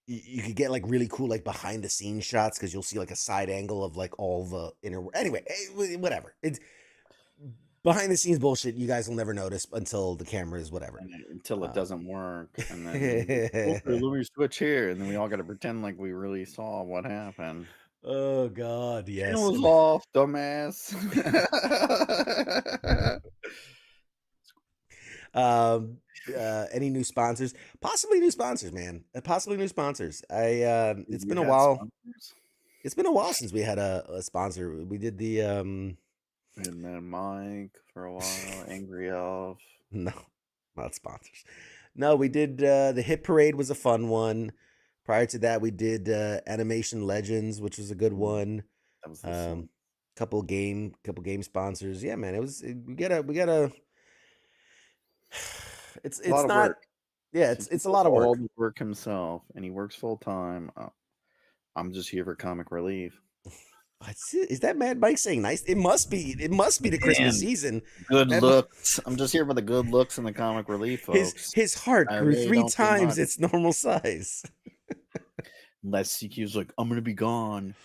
S4: you could get like really cool like behind the scenes shots because you'll see like a side angle of like all the inner. Anyway, whatever. It's behind the scenes bullshit. You guys will never notice until the camera is whatever.
S5: Until it doesn't work, and then okay, let me switch here, and then we all got to pretend like we really saw what happened.
S4: Oh God, yes.
S5: It was off, dumbass.
S4: Any new sponsors? Possibly new sponsors, man. Possibly new sponsors. It's been a while. Sponsors? It's been a while since we had a sponsor. We did the
S5: and then Mike for a while, Angry Elf.
S4: No, not sponsors. No, we did the Hit Parade was a fun one. Prior to that, we did Animation Legends, which was a good one.
S5: That was
S4: couple game sponsors. Yeah, man. We gotta. It's not work. Yeah, it's a lot of work.
S5: All the work himself, and he works full time. I'm just here for comic relief.
S4: Is that Mad Mike saying nice? It must be the Christmas season.
S5: Good looks. I'm just here for the good looks and the comic relief, folks.
S4: His heart grew really 3 times its normal size.
S5: Unless CQ's like, I'm gonna be gone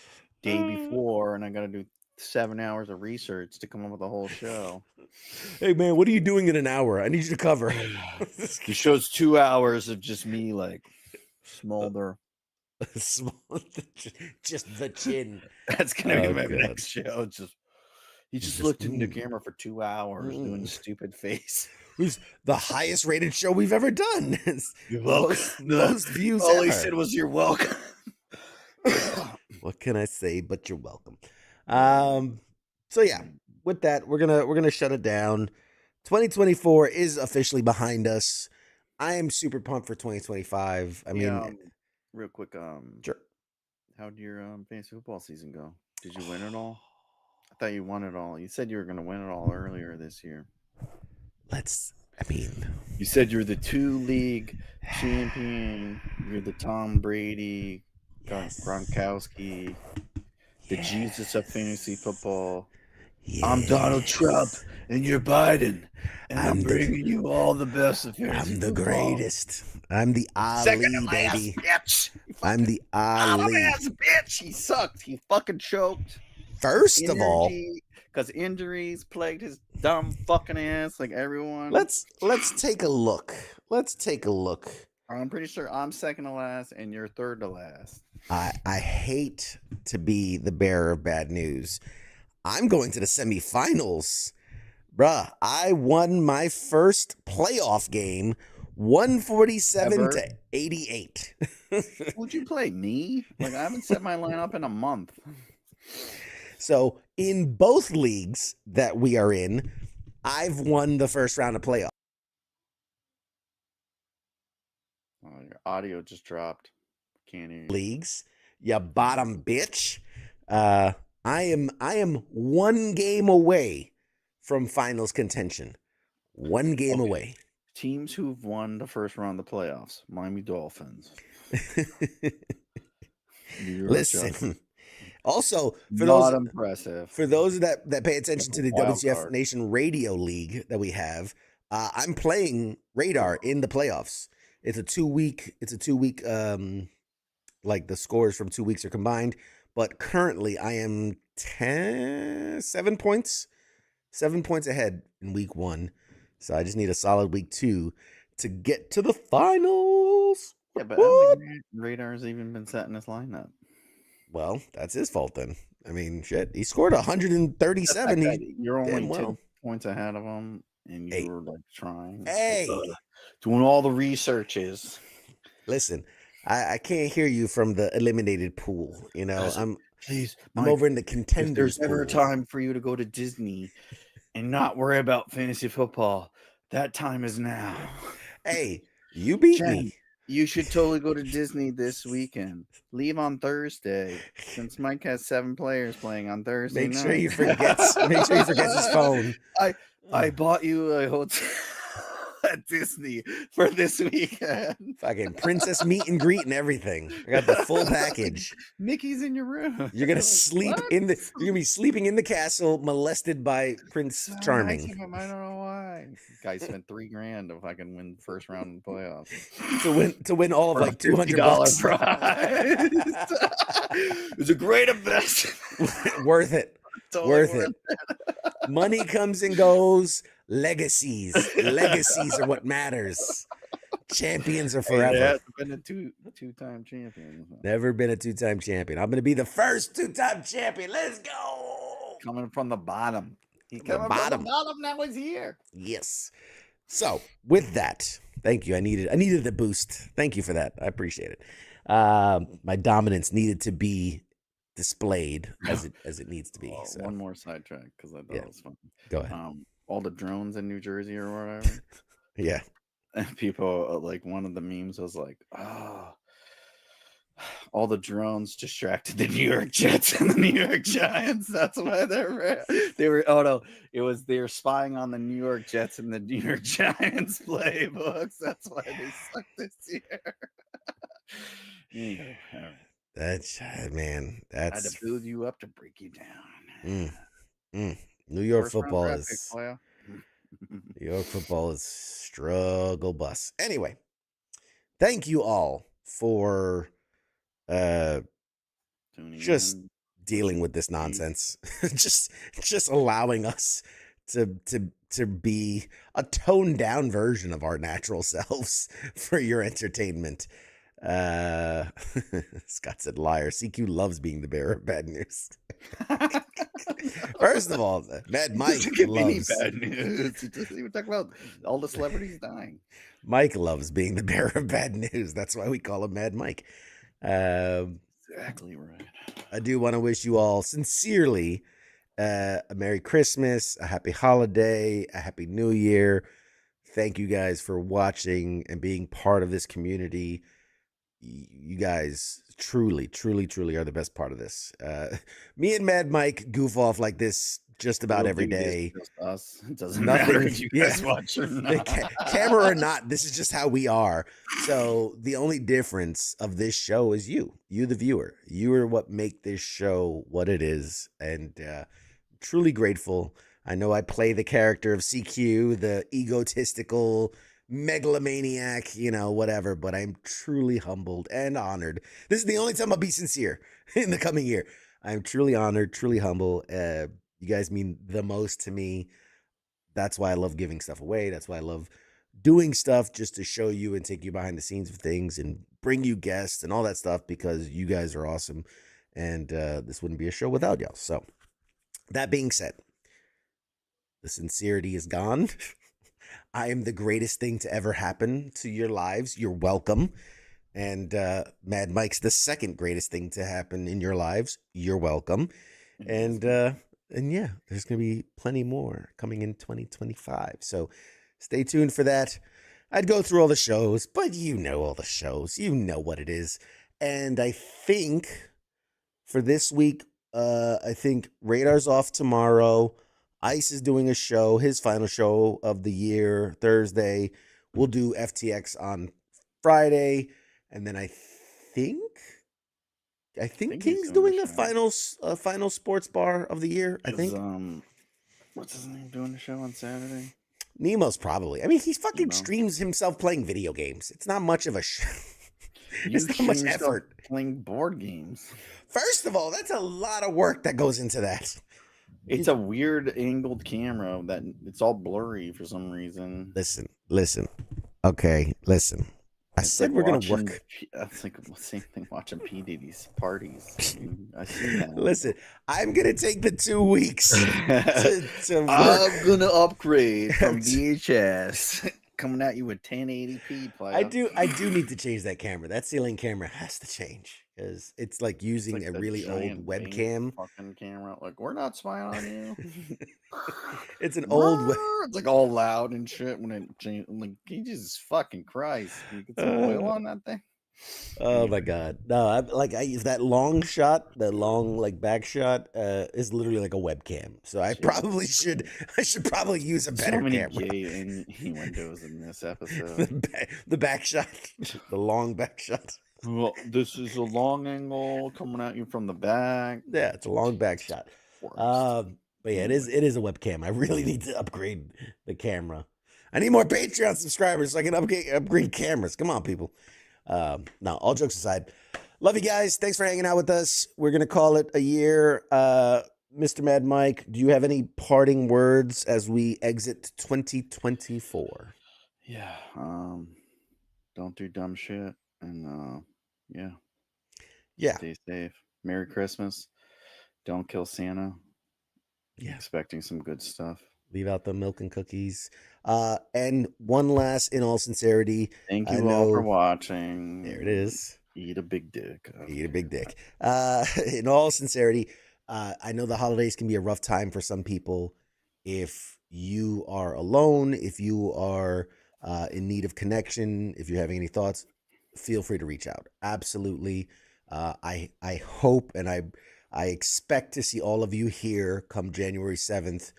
S5: day before, and I gotta do 7 hours of research to come up with a whole show.
S4: Hey man, what are you doing in an hour? I need you to cover.
S5: The show's 2 hours of just me like smolder.
S4: Just the chin.
S5: That's gonna be my next show. He just looked into the camera for 2 hours doing a stupid face.
S4: Who's the highest rated show we've ever done?
S5: You're welcome.
S4: Most views.
S5: All he said was, "You're welcome."
S4: What can I say? But you're welcome. So yeah, with that, we're gonna shut it down. 2024 is officially behind us. I am super pumped for 2025. I mean,
S5: real quick,
S4: sure.
S5: How'd your fantasy football season go? Did you win it all? I thought you won it all. You said you were gonna win it all earlier this year.
S4: You
S5: said you're the 2-league champion. You're the Tom Brady, Gronkowski, the Jesus of fantasy football. Yes. I'm Donald Trump, and you're Biden, and I'm bringing you all the best of fantasy
S4: I'm the
S5: football.
S4: Greatest. I'm the Ali, baby. I'm the
S5: bottom
S4: Ali.
S5: ass bitch. He sucked. He fucking choked.
S4: First of all,
S5: because injuries plagued his dumb fucking ass like everyone.
S4: let's take a look. Let's take a look.
S5: I'm pretty sure I'm second to last and you're third to last.
S4: I hate to be the bearer of bad news. I'm going to the semifinals. Bruh, I won my first playoff game 147
S5: Ever?
S4: to 88.
S5: Would you play me? Like, I haven't set my lineup in a month.
S4: So, in both leagues that we are in, I've won the first round of playoff.
S5: Oh, your audio just dropped. Can't hear you.
S4: Leagues, you bottom bitch. I am one game away from finals contention. One game away.
S5: Teams who've won the first round of the playoffs. Miami Dolphins.
S4: Listen. Also, for
S5: Not
S4: those
S5: impressive.
S4: For those that pay attention to the
S5: Wild
S4: WTF
S5: card.
S4: Nation Radio League that we have, I'm playing Radar in the playoffs. It's a 2 week. Like the scores from 2 weeks are combined. But currently, I am 7 points ahead in week 1. So I just need a solid week 2 to get to the finals.
S5: Yeah, but I don't think Radar's even been setting his lineup.
S4: Well, that's his fault then. I mean, shit. He scored 137.
S5: You're only
S4: damn
S5: 10 points ahead of him, and you were like trying.
S4: Hey.
S5: Doing all the researches.
S4: Listen, I can't hear you from the eliminated pool. You know,
S5: Please,
S4: I'm
S5: Mike,
S4: over in the contenders.
S5: If there's ever a
S4: pool.
S5: time for you to go to Disney and not worry about fantasy football, that time is now.
S4: Hey, you beat
S5: Jen,
S4: me.
S5: You should totally go to Disney this weekend. Leave on Thursday, since Mike has 7 players playing on Thursday.
S4: Make sure he forgets his phone.
S5: I bought you a hotel at Disney for this weekend.
S4: Fucking princess meet and greet and everything. I got the full package.
S5: Mickey's in your room.
S4: You're gonna sleep You're gonna be sleeping in the castle, molested by Prince Charming.
S5: I don't know why. Guy spent $3,000 if I can win the first round in the playoffs.
S4: to win all of like $200
S5: prize. It's a great investment.
S4: Worth it.
S5: Totally
S4: worth it. Money comes and goes. Legacies are what matters. Champions are forever.
S5: He hasn't been a two-time champion.
S4: Never been a 2-time champion. I'm gonna be the first 2-time champion. Let's go.
S5: Coming from the bottom. He's coming from the bottom. Now he's here.
S4: Yes. So with that, thank you. I needed the boost. Thank you for that. I appreciate it. My dominance needed to be displayed as it needs to be. So.
S5: One more sidetrack because I thought it was fun.
S4: Go ahead.
S5: All the drones in New Jersey or whatever.
S4: Yeah.
S5: And people like one of the memes was like, "Oh, all the drones distracted the New York Jets and the New York Giants. That's why they were. Oh no, they were spying on the New York Jets and the New York Giants playbooks. That's why they suck this year." Anyway, all right.
S4: That's man.
S5: I had
S4: That's
S5: to build you up to break you down.
S4: New York
S5: First round
S4: football
S5: draft
S4: is.
S5: pick, player.
S4: New York football is struggle bus. Anyway, thank you all for just dealing with this nonsense. just allowing us to be a toned down version of our natural selves for your entertainment. Scott said liar. CQ loves being the bearer of bad news. First of all, Mad Mike loves
S5: bad news. He doesn't even talk about all the celebrities dying.
S4: Mike loves being the bearer of bad news. That's why we call him Mad Mike.
S5: Exactly right.
S4: I do want to wish you all sincerely a Merry Christmas, a Happy Holiday, a Happy New Year. Thank you guys for watching and being part of this community. You guys truly are the best part of this. Me and Mad Mike goof off like this just about every day.
S5: Just us. It doesn't matter if you guys watch or not.
S4: Camera or not, this is just how we are. So the only difference of this show is you, the viewer. You are what make this show what it is, and truly grateful. I know I play the character of CQ, the egotistical megalomaniac, whatever, but I'm truly humbled and honored. This is the only time I'll be sincere in the coming year. I'm truly honored, truly humble. You guys mean the most to me. That's why I love giving stuff away. That's why I love doing stuff, just to show you and take you behind the scenes of things and bring you guests and all that stuff, because you guys are awesome. And this wouldn't be a show without y'all. So that being said, the sincerity is gone. I am the greatest thing to ever happen to your lives. You're welcome. And Mad Mike's the second greatest thing to happen in your lives. You're welcome. And yeah, there's going to be plenty more coming in 2025. So stay tuned for that. I'd go through all the shows, but you know all the shows. You know what it is. And I think for this week, I think Radar's off tomorrow. Ice is doing a show, his final show of the year, Thursday. We'll do FTX on Friday. And then I think King's doing the final sports bar of the year. I think.
S5: What's his name doing the show on Saturday?
S4: Nemo's probably. I mean, he fucking streams himself playing video games. It's not much of a show. It's not much effort.
S5: Playing board games.
S4: First of all, that's a lot of work that goes into that.
S5: It's a weird angled camera that it's all blurry for some reason.
S4: Listen. Okay, listen. I said we're going to work.
S5: That's like the same thing watching P. Diddy's parties. I see that.
S4: Listen, I'm going to take the 2 weeks to work.
S5: I'm going to upgrade from VHS. Coming at you with 1080p.
S4: I do need to change that camera. That ceiling camera has to change, because it's like using a really old webcam.
S5: Fucking camera. Like, we're not spying on you.
S4: It's an old.
S5: It's like all loud and shit when it changes. Like, Jesus fucking Christ! Can you get some oil on that thing?
S4: Oh my God! No, that long shot, that long back shot, is literally like a webcam. So I should probably use a better camera.
S5: So many gay innuendos in this episode.
S4: The back shot, the long back shot.
S5: Well, this is a long angle coming at you from the back.
S4: Yeah, it's a long back shot. But yeah, it is a webcam. I really need to upgrade the camera. I need more Patreon subscribers so I can upgrade cameras. Come on, people. No, all jokes aside, love you guys. Thanks for hanging out with us. We're going to call it a year. Mr. Mad Mike, do you have any parting words as we exit 2024?
S5: Yeah. Don't do dumb shit. And, yeah. Stay safe. Merry Christmas. Don't kill Santa. Yeah. Expecting some good stuff.
S4: Leave out the milk and cookies. And one last, in all sincerity,
S5: thank you all for watching.
S4: There it is.
S5: Eat a big dick. Okay.
S4: Eat a big dick. In all sincerity, I know the holidays can be a rough time for some people. If you are alone, if you are in need of connection, if you're having any thoughts, feel free to reach out. Absolutely. I hope and I expect to see all of you here come January 7th.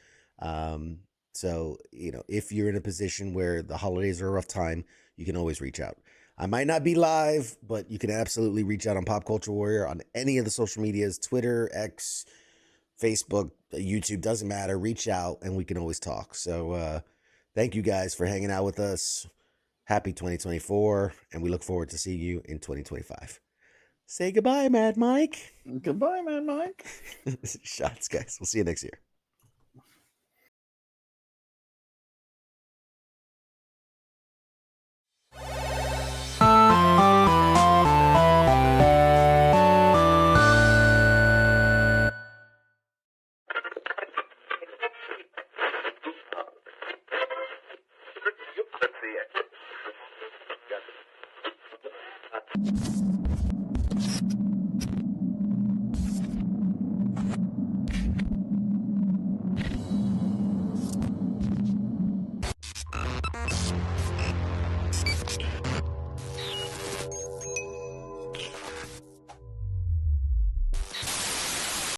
S4: So, if you're in a position where the holidays are a rough time, you can always reach out. I might not be live, but you can absolutely reach out on Pop Culture Warrior on any of the social medias, Twitter, X, Facebook, YouTube, doesn't matter. Reach out and we can always talk. So, thank you guys for hanging out with us. Happy 2024, and we look forward to seeing you in 2025. Say goodbye, Mad Mike.
S5: Goodbye, Mad Mike.
S4: Shots, guys. We'll see you next year.
S6: Let's see it.